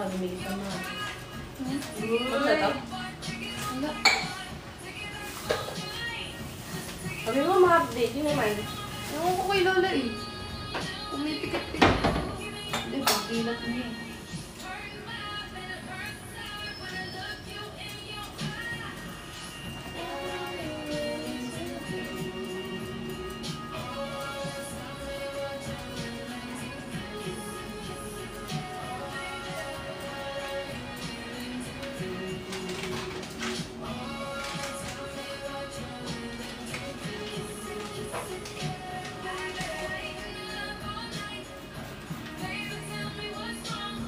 bumili ka na. Hmm? Mag-set up? Wala. Sabi mo ma-update, yun naman. Ewan ko kay Lola eh. Pumipikit-pikit. Hindi, pakilat niya eh.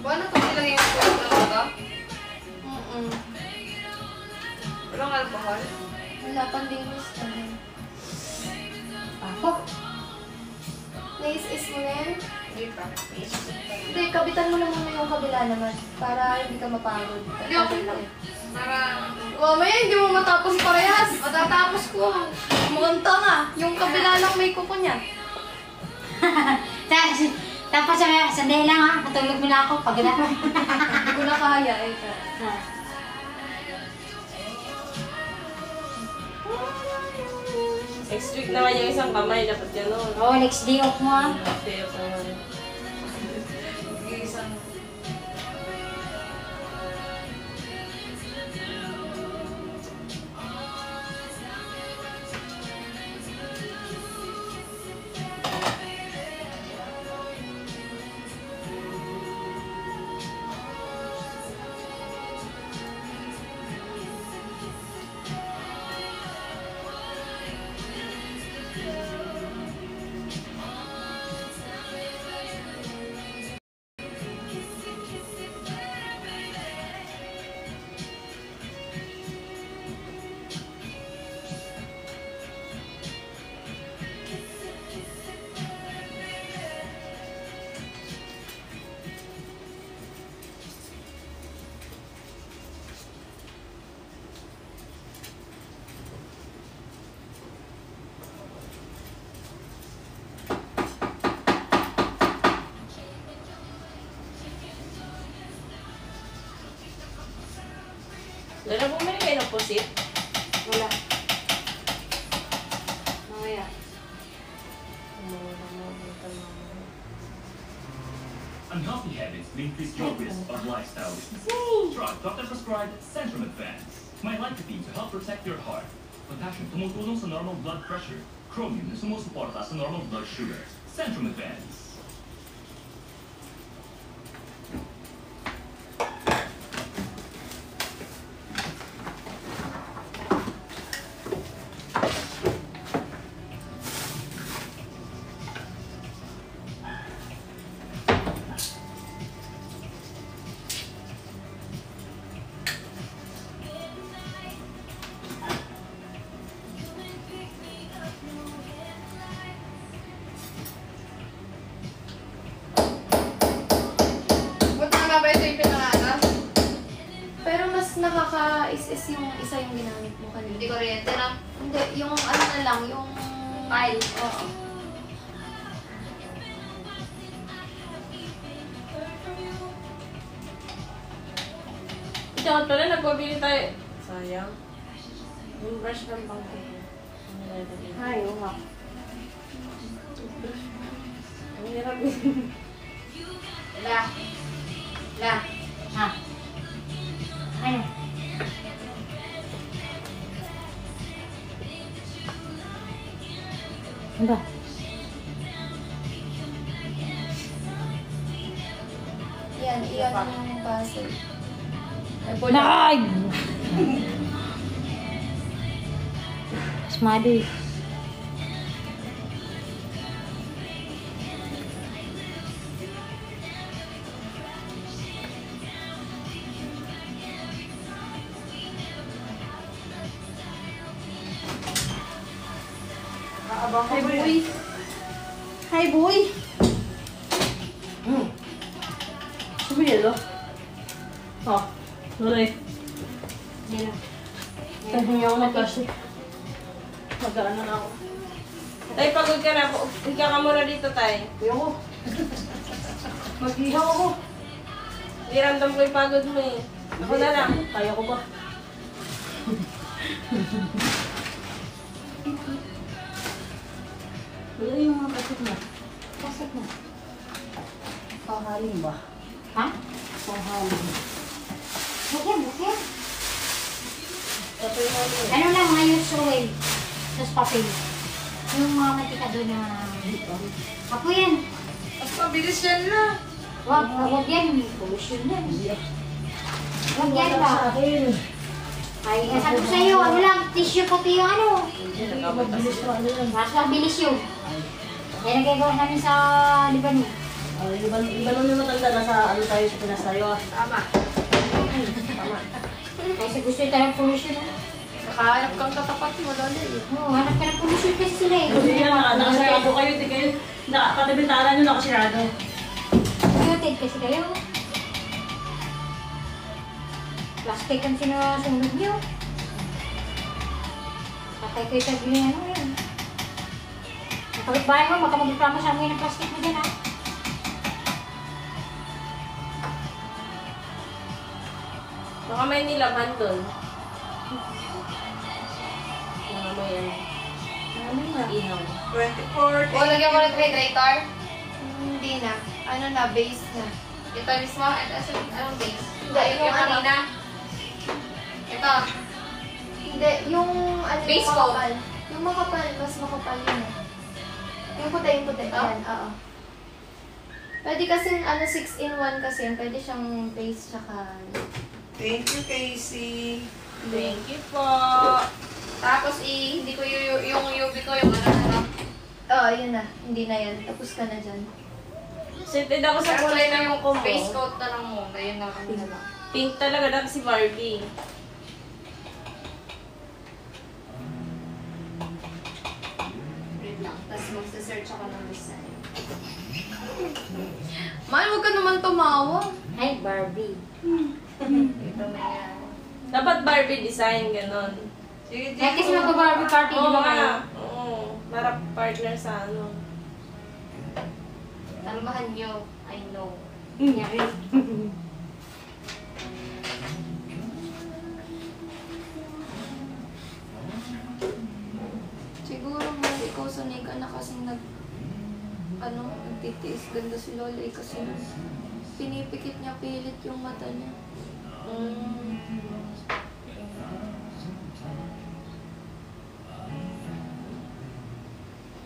Paano ito nilagay yung tulog na ito? Walang alcohol? Wala pang dingos na rin. Ako. Nais-is mo na yan? Hindi pa. Hindi, kabitan mo na muna yung kabila naman para hindi ka mapagod. Hindi, okay lang. Para... Mamaya hindi mo matapos parehas. Matatapos ko. Mukhang tanga. Yung kabila lang may kuko niya. Tapos sandali lang ha, matulog muna ako pag na. Hindi ko na kaya eh. Next week naman yung isang kamay, dapat gano'n. Oh, next day off mo ha. Day off naman. Isang... Lala, bumili kayo ng pusit? Wala. Mamaya. Unhealthy habits may increase your risk of lifestyle diseases. Try doctor-prescribed Centrum Advance. May lycopene to help protect your heart. Potassium tumutulong sa normal blood pressure. Chromium na sumusuporta sa normal blood sugar. Centrum Advance. Pero mas nakaka-is-is yung isa yung ginamit mo kanina. Hindi kuryente na. Hindi, yung ano na lang, yung... File. Oo. Ito pala, nagpabili tayo. Sayang. Yung brush ng bangko. Ay, oo nga. Ang hirap yun. La. La. Ha? Ano? Ano ba? Yan, iyan yung puzzle. Ay! Smado eh. Hi, boy. Hi, boy. Sumilo. Oh, tuloy. Hindi lang. Tayo niyo ako mag-kasi. Mag-ano na ako. Tay, pagod ka na. Higa ka muna dito, tay. Ayoko. Mag-ihaw ako. Iramdam ko yung pagod mo eh. Ako na lang. Kaya ko ba? Wala yung mga kasit mo. Kasip mo. Pahalin ba? Ha? Pahalin. Bukyan, bukyan. Ito yung ano eh. Ano lang, mga usual. Tapos papel. Yung mga matika doon na... Ako yan. Mas mabilis yan na. Huwag yan. Pollution yan. Huwag yan Wala ba? sa akin. Ay, sabi ko sa'yo, ano lang, tissue pati yung ano. Hindi mabilis pa ano yan. Mas mabilis yun. Yan ang gagawa namin sa Liban. Iba nun yung matanda na sa ano tayo sa Pinas tayo. Tama. Kasi gusto yung talagang pollution. Nakahanap kang katapat mo, Lola eh. Oo, hanap ka ng pollution kasi sila eh. Hindi yan, nakasirado kayo, hindi kayo, katabintaran nyo nakasirado. Muted kasi kayo. Plastic ang sinusunod nyo. Patay kayo sa gini ano yun. Kapag bahay mo, baka mag-reklamo sa amin ng plastic mo dyan ha. Baka may nilaban doon. Mga may ano. Ano na? Ihaw. 24, O, lagyan mo ng hydrator? Hindi na. Ano na, base na. Ito mismo, anong base? Hindi, Yung yung ano. kanina. Ito. Hindi, yung ano Base yung coat. makapal. Yung makapal, mas makapal yun eh. Yung puti, Oh? yan, oo. Pwede kasi, 6-in-1 kasi yan. Pwede siyang base tsaka... Thank you, Casey. Thank you po. Tapos, hindi ko yung UV ko, yung ano. Oo, yun na. Hindi na yan. Tapos ka na dyan. Excited ako sa Sa kulay kulay ng ng muko mo. face coat na lang mo. Ngayon na kami na lang. Pink talaga na si Barbie. Read lang. Tapos magsa-search ako ng design. Man, huwag ka naman tumawa. Ay, Barbie. Ito na yan. Dapat Barbie design, ganon. Sige, Kaya kasi mag-Barbie party, di Oo ba nga. kayo? Oo. Para partner sa ano. Kalmahan nyo. I know. Nyari. Siguro mo, ikaw sanay ka na kasi nagtitiis ganda si Lola eh, kasi pinipikit niya pilit yung mata niya.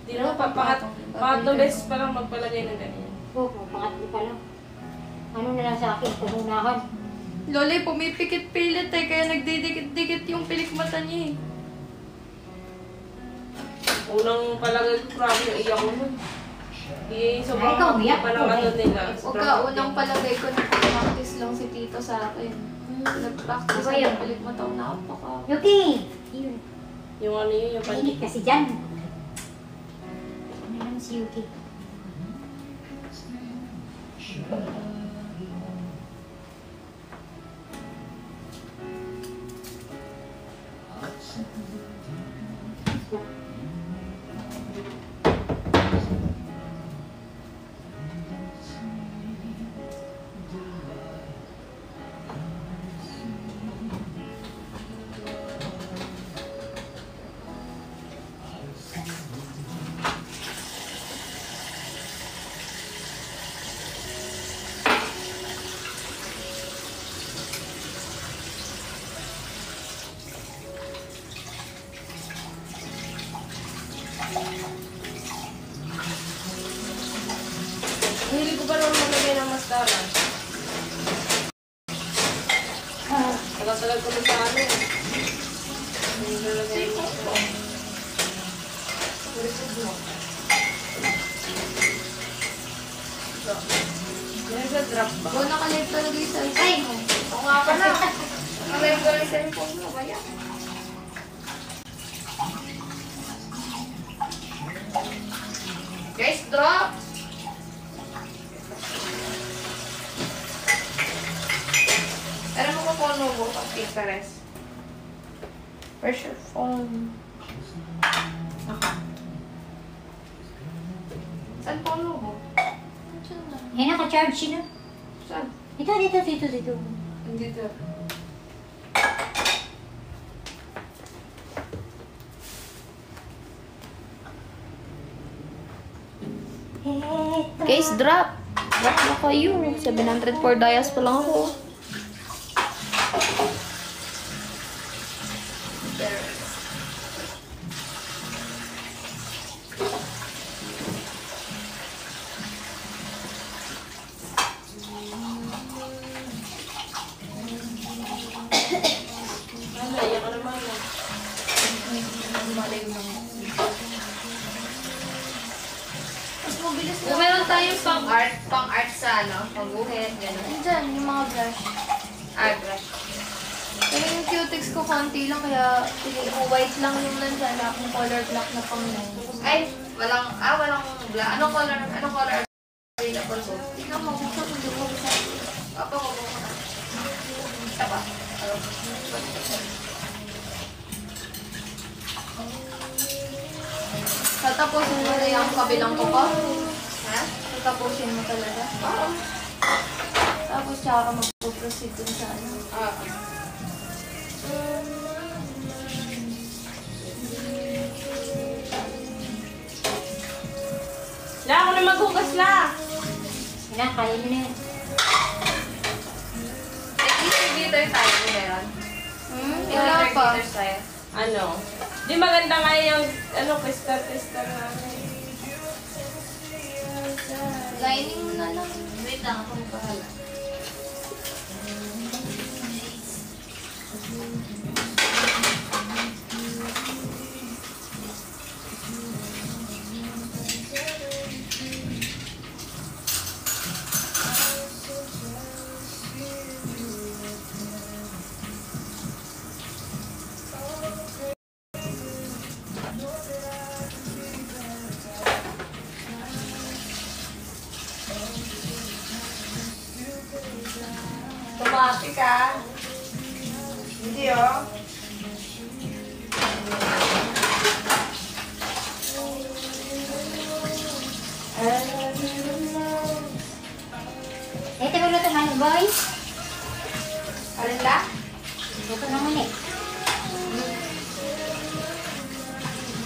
Di naman pangatlo beses pa lang magpalagay ng ganyan. Oo, pangatlo pa lang. Ano na lang sa akin, panunahan. Lola, pumipikit pilit eh, kaya nagdidikit-dikit yung pilik mata niya eh. Unang palagay ko, grabe yung iyak ko nun. Sobrang Ay, ikaw, umiyak pa ng ko, ano nila. Huwag ka, unang palagay ko nag-practice lang si Tito sa akin. Nag-practice Ano ba yun? ng pilik mata, napaka. Yuki! Yun. Yung ano yun, yung Mainit kasi dyan. Ano naman si Yuki? Hindi ko pa naman maglagay ng mascara. Tagal-tagal ko na sa ano. Hindi nalagay mo. Nag-drop ba? O, nakalive talaga yung cellphone mo. Oo nga pala. Nakalive ko yung cellphone mo. Kaya. Guys, drop! Pero mo ko phone mo pag Pinterest. Where's your phone? Saan phone mo? Diyan na. Eh, naka-charge sila. Saan? Dito. Dito. Guys, drop. Drop na kayo. 700 for dias pa lang ako. Kung meron tayong pang-art sa ano, pag-buhit, gano'n. Diyan, yung mga brush. Brush. Pero yung cutex ko konti lang, kaya white lang yung nandyan. Wala akong color black na pang Ay, walang black. Anong color available ko? Tingnan mo, kung saan hindi ko bisa. Apa ko mo na. Isa ba? Tatapusin mo na yung kabilang ko pa. Ha? Tatapusin mo talaga. Oo. Tapos tsaka ka mag-proceed dun sa ano. La, ako na maghugas la. Yan, kaya mo na yan. Glitter tayo, meron. Wala pa. Glitter tayo. Ano? Di maganda nga yung, ano, crystal na. Lining mo na lang. Wait lang, ako magpahala. Tumati ka. Hindi oh. Ito ko luto man, boys. Alin la? Luto naman eh.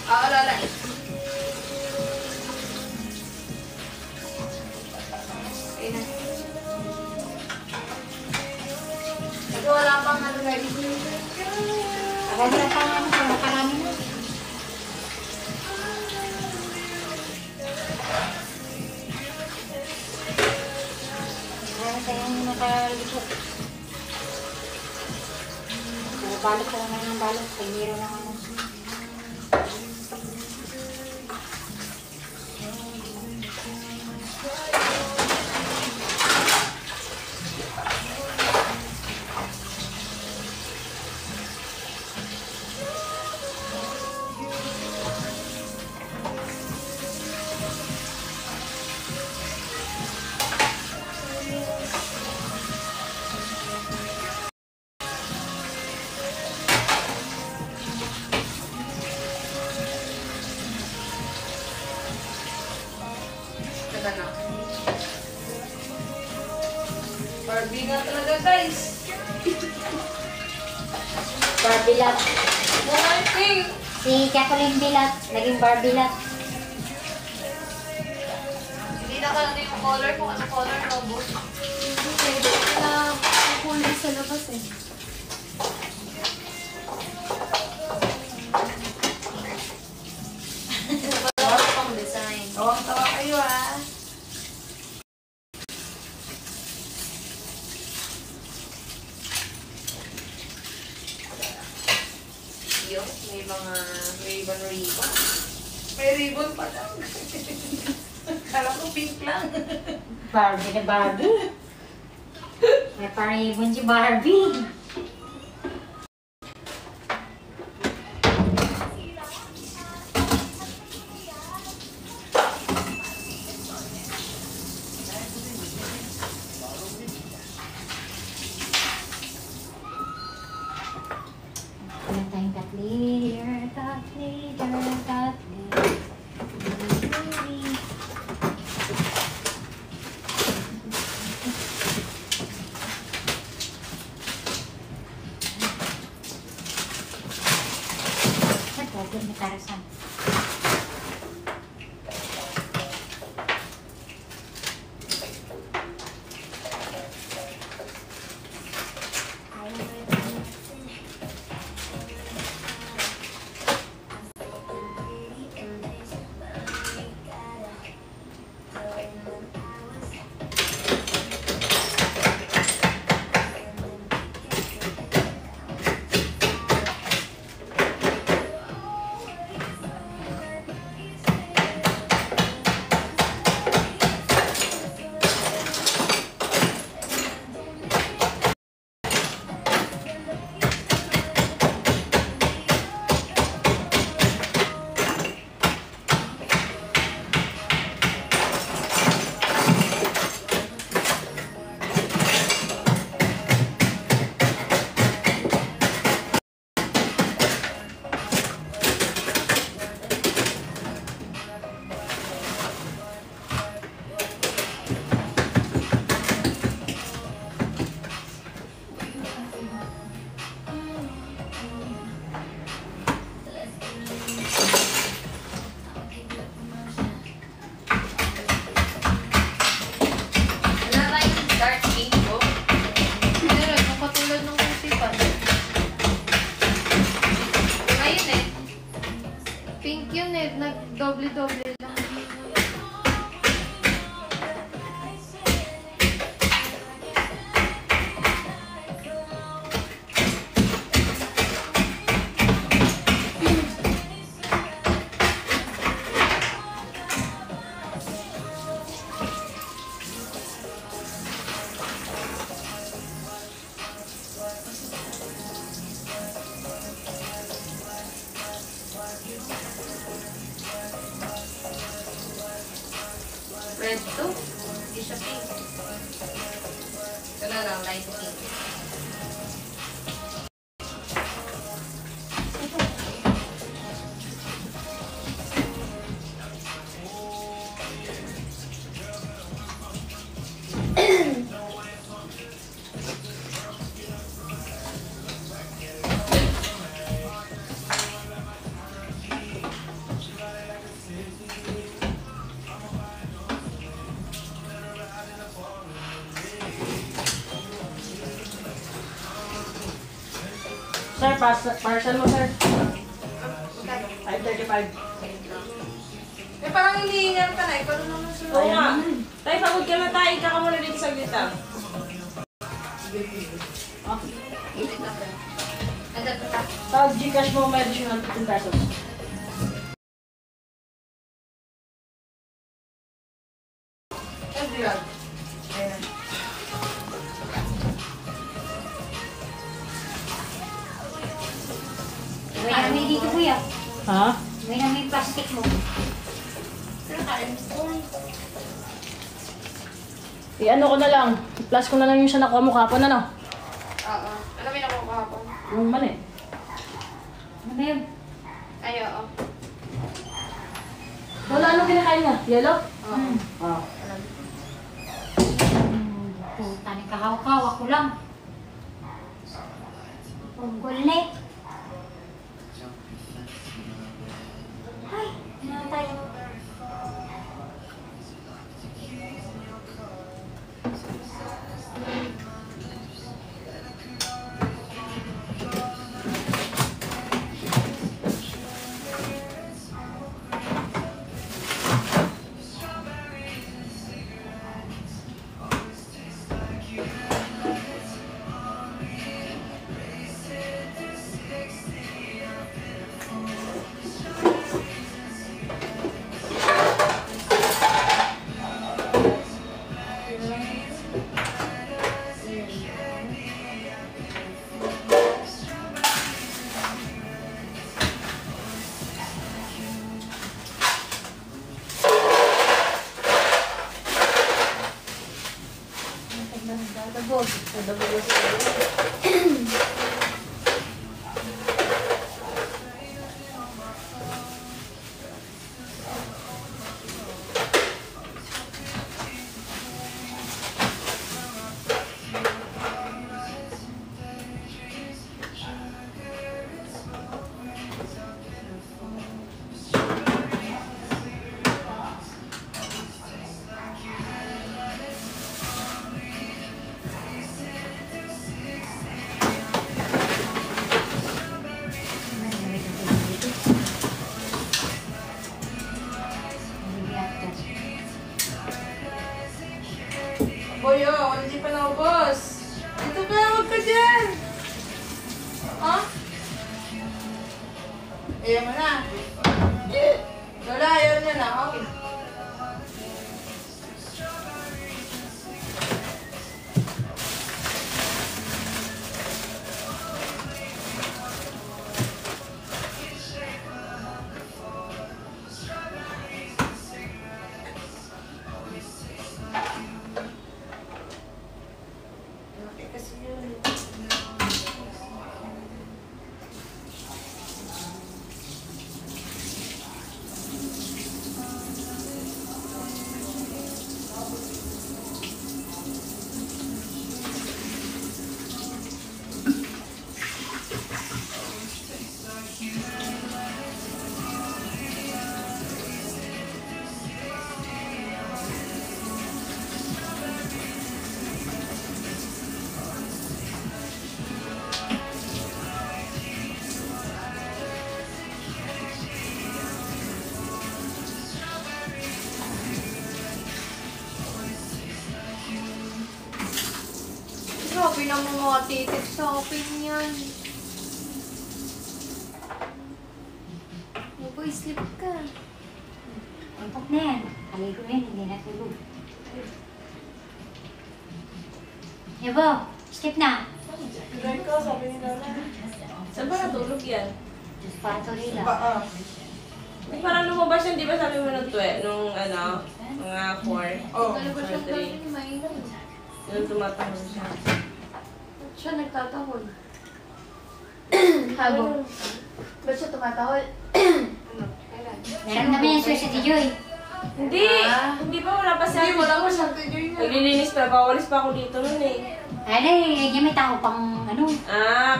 Oo, lola. Okay na. Kasi wala pang ano ready. Agad na pa nga sa makarami na. Ano kayang nakalusot? Balot ko naman ng balot. Kaya meron ng ano. Ganda na. Barbie nga talaga, guys. Barbilat. Morning! Si Jacqueline Bilat. Naging Barbilat. Hindi na ka lang yung color kung ano color, no, boss? Pwede na kukunin sa labas eh. Wala pang design. Tawang-tawa kayo ah. Yung may mga ribbon. May ribbon pa lang. Kala ko pink lang. Barbie na Barbie. May paribon si Barbie. Wala tayong cat leader. likod ni Tarzan. Wala tayong dark pink po. Pero yung katulad ng festival. Ngayon eh. Pink yun eh. Nag-doble-doble lang. Red to. Hindi siya pink. Ito na lang, light pink. Sir, parcel mo, sir. 5:35. Eh, parang hinihingan ka na. Ikaw na naman sila. Oo nga. Tay, pagod ka na tayo. Ika ka muna dito sa gita. Sa Gcash mo, may additional 15 pesos. Everyone. Uwi na may dito, kuya. Ha? Uwi na may plastic mo. I-ano ko na lang. I-plus ko na lang yung siya nakuha mo kapon, ano? Oo. Ano may nakuha ko? Yung mali. Ano ba yun? Ay, oo. Wala, ano kinakain niya? Yellow? Oo. Ah. Puta, nagkahaw-kaw. Ako lang. Punggol na eh. Ay, ano tayo? Ayaw mo na. Lola, ayaw niya na. Okay. Kasi yun. Grabe naman mga titik sa open yan. Boy, sleep ka. Antok na yan. Haligo yan, hindi natulog. Yabo, skip na. Drive ka, sabi ni Lola. Saan ba natulog yan? Para tuloy lang. Baka. Ay, parang lumabas yan, di ba sabi mo nung mga 4? Oh. Talaga siya Three. galing ni Maina. Yung tumatawag siya. Ba't siya nagtatahol? Habang. Ba't siya tumatahol? Meron naman yung susi si Joy. Hindi! Hindi pa, wala pa siya. Hindi, wala pa siya. Yun na. Naglilinis pa, bawalis pa ako dito nun eh. Ay, niya may tao pang ano.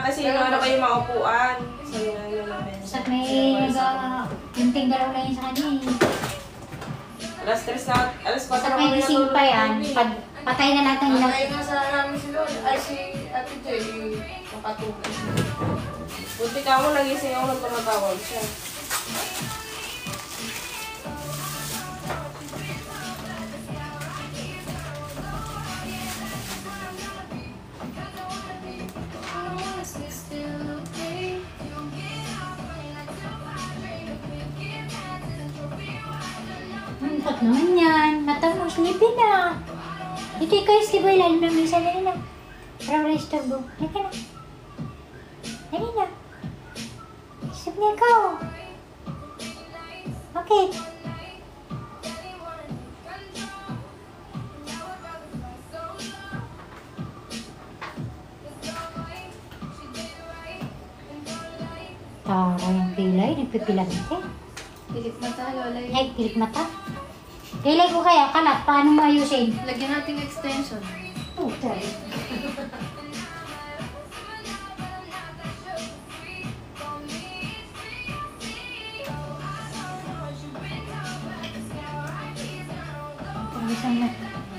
Kasi ano kayo maupuan. Sabi nga yun namin. Basta may kunting galaw lang yun sa kanya eh. Alas 3 na, alas 4 Basta na may kami gising natulog pa yan. kagabi. Pag patay na lahat ng ilaw. Patay na sa namin si Lola. Ay, si Ate Joy. Makatulog. Buti ka mo, nagising ako nung tumatawag siya. Takot naman yan. Mata mo, sleepy na. Dito ikaw yung sleep ilalim ng misa. Dali na. Para wala istorbo. Halika na. Dali na. Sleep na ikaw. Okay. Tara yung pilay. Nagpipilante. Pilik mata, Lola. Ay, pilik mata. Pilay ko kaya kalat. Paano mo ayusin? Lagyan natin extension. Oh, sorry. Pag-isang na.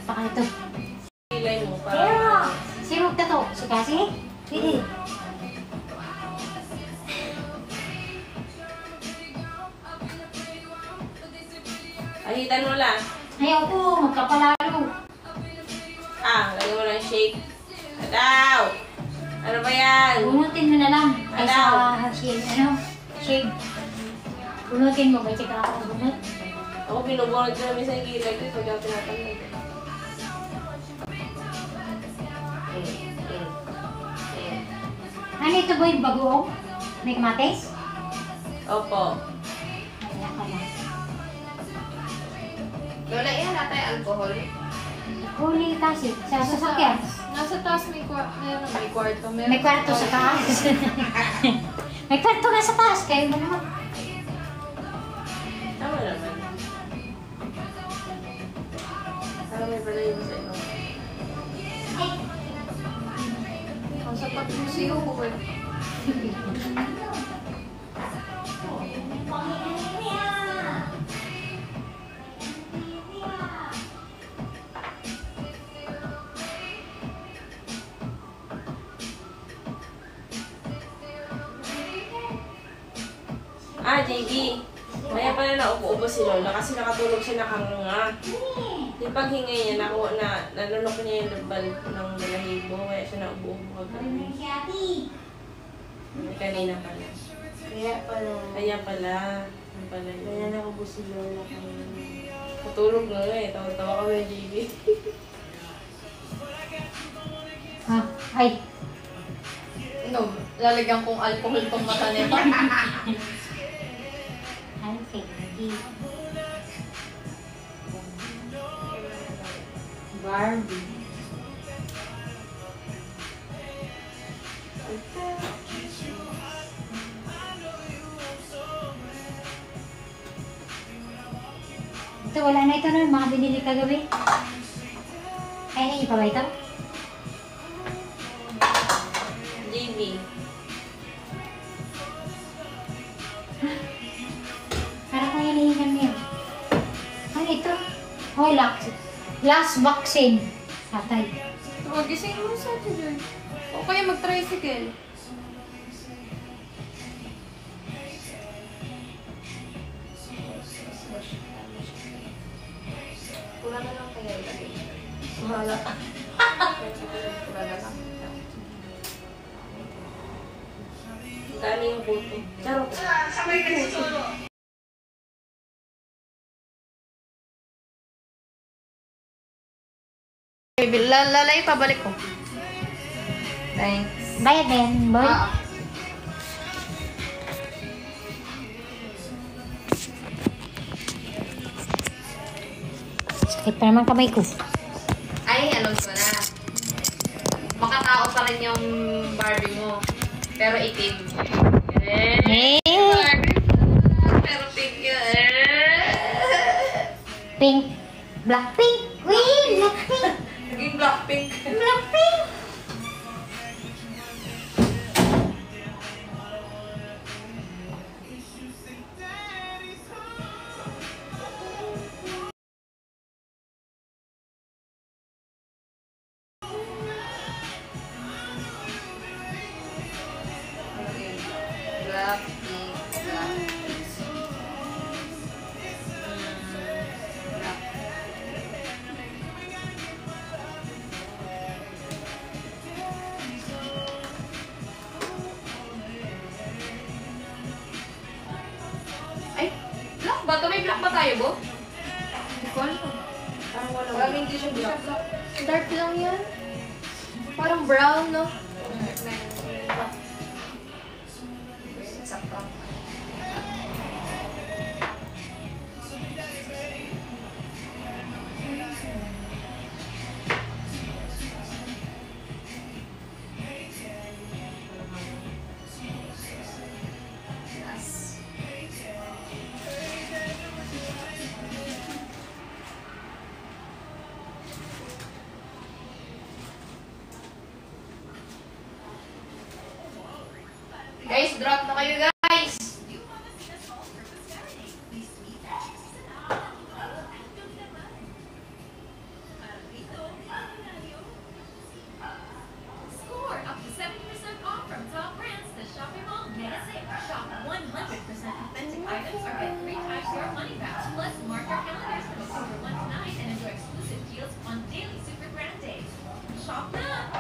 Saka ito. Pilay mo, Pero, parang... sirog na to. Si Cassie? Sige. Ahitan mo lang. Ayaw ko, magkapalalo. Lagyan mo ng shake. Adaw! Ano ba yan? Bunutin mo na lang. Ay Alaw. sa shade, shade. Bunutin mo, may tsaka ako bunot. Ako binubunod ko namin sa gilid ko pag ako tinatamad. Ano ito ba yung bagoong? May kamatis? Opo. Kaya ka lang. Lola, yan na tayo alcohol. Huli kasi, sa sasakyan. Nasa taas may kwarto. May kwarto sa taas. May kwarto nga sa taas, kayo mo naman. Tama naman. Tama may pala yun sa inyo. Ang sapat mo siyo ko eh. JB. Kaya pala naupo-upo si Lola kasi nakatulog siya nakanganga. Yung paghingay niya, nanunok niya yung labal ng balahibo. Kaya siya naupo-upo kagabi. Kanina pala. Kaya pala. Kaya pala. Ano pala yun? Kaya nakubos si Lola kanina. Patulog na nga eh. Tawa-tawa kami, JB. Ha? Ay. No, lalagyan kong alcohol tong mata nito. Ay, hindi. Barbie. Ito, wala na ito na. Mga binili kagabi. Ay, hindi pa ba ito? JB. Para kung hinihingan niya. Ano ito? Oh, last vaccine. Atay. Magising mo sa atin dyan. O kaya mag-tricycle. Wala na lang kaya ilagay. Wala. Wala na lang. Dami yung puto. Charot. Lalay, pabalik ko. Thanks. Bayad din, boy. Ah. Sakit pa naman kamay ko. Ay, alam ko na. Makatao pa rin yung Barbie mo. Pero itim. Eh. Barbie. Pero pink yun. Pink. Blackpink. Wait, Blackpink. Naging Blackpink. Blackpink. Black, pink, black. Ay, black ba? May black ba tayo, Bo? Hindi ko alam. Parang wala. Parang hindi siya black. Dark lang yan. Parang brown, no? Sakto. Yes. Guys, drop na kayo, guys! Score up to 70% off from top brands. The shopping mall Mega Save. Shop 100% authentic items or get 3 times your money back. Plus, mark your calendars from October 1 to 9 and enjoy exclusive deals on daily Super Grand Days. Shop now!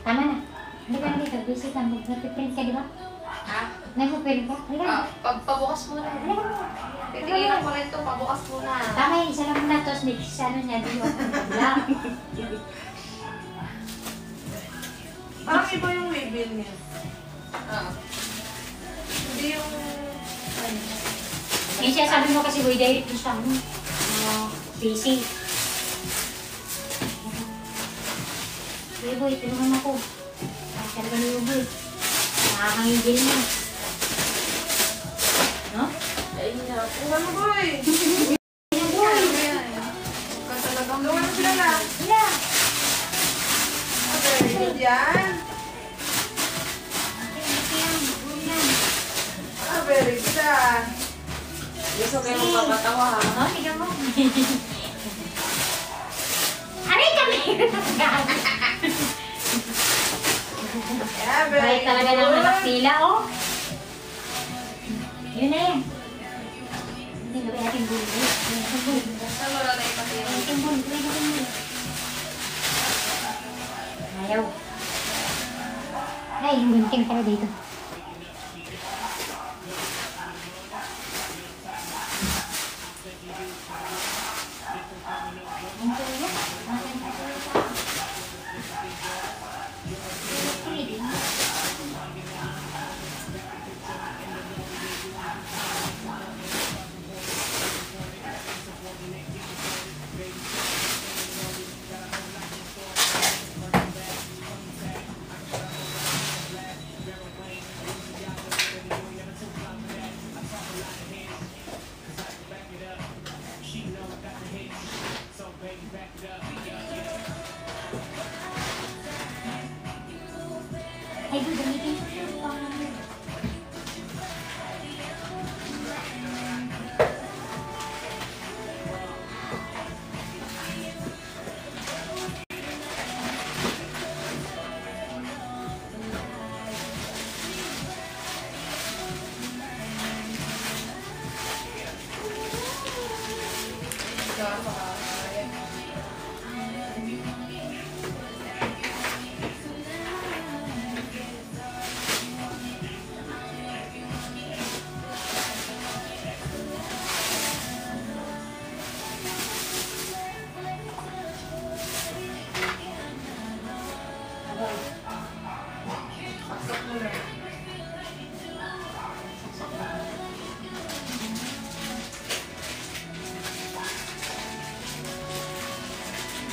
Tama na. Halika na dito. Busy ka. Mag-print ka, di ba? Ha? Nag-print ka? Halika na. Pabukas muna. Halika na. Titigilan ko rin ito, pabukas muna. Tama yun. Isa lang muna. Tapos next ano niya. Di ba? Lang. Parang iba yung label niya. Ah. Hindi yung... Ano? Yung siya sabi mo kasi boy dahil ito sa ano. PC. Sige boy, tulungan ako. Talaga niyo boy. Nakakangigil mo. No? Ay, hirap. Ano ba eh? Yan boy. Ka talagang Gawin mo sila na. Yeah. Very good yan. Very good ah. Gusto kayo magpapatawa ha? Oh, tingnan mo. Aray kami! Kahit talaga ng anak nila, oh. Yun na yan. Hindi, gawin natin bulo. Basta wala tayo kasi yun. Ating bulo. Ayaw. Ay, yung gunting pala dito. Ay, gagamitin ko yung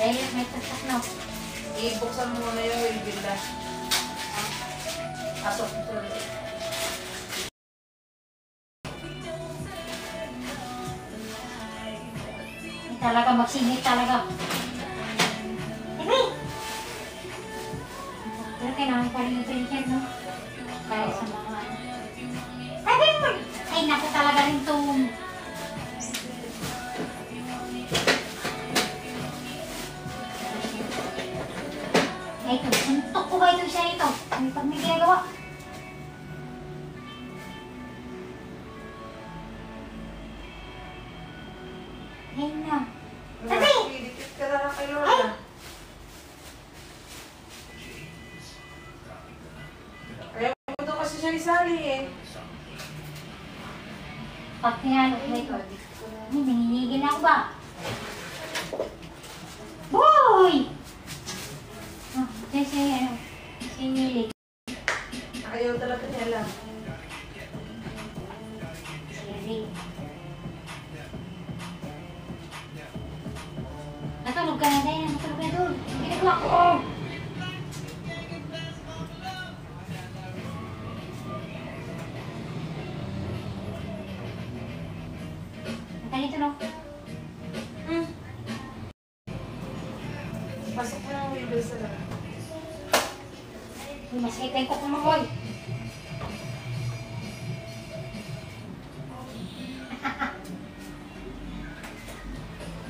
dahil may tatak na. Ibuksan mo na yun, yung binda. Pasok ito. Talaga magsingit talaga. Hey! Pero kailangan pa rin yung printer, no? Kaya sa mga ano. Sabi mo! Ay, naku talaga rin itong... Ay, ito. Suntok ko ba ito siya ito? Ay, pag may ginagawa. Ay, na. Sabi! Dikit ka na kay Lola. Kaya mo doon kasi siya isali eh. Pag pinalo ko ito, ay, nanginigil ako ba? Boy! Oh, kasi ano, sinilig. Ayaw talaga niya lang. Sinilig. Natulog ka na dahil, natulog ka na doon. Ginagawa ko. Ganito no? Pasok mo na ang windows sa lang. Mas hitay ko kumakoy.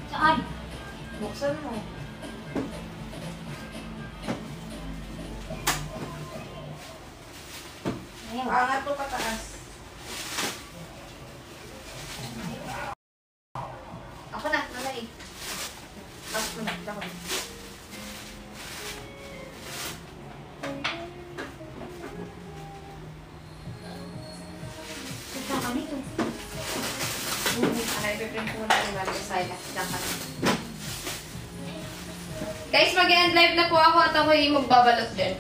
Saan? Buksan mo. Ayaw. Angat mo pataas. Ako na, nanay. Pasok mo na, ako. Saan ka dito? Ano, ipiprint ko na yung mga silent. Diyan ka na. Guys, mag-end live na po ako at ako'y magbabalot din.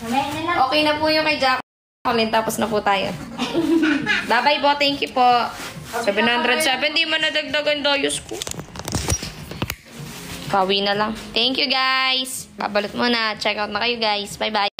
Mamaya na lang. Okay na po yung kay Jacqueline, tapos na po tayo. Bye-bye po, thank you po. 707, di man nadagdagan doyos ko. Pawi na lang. Thank you guys. Babalot muna. Check out na kayo guys. Bye-bye.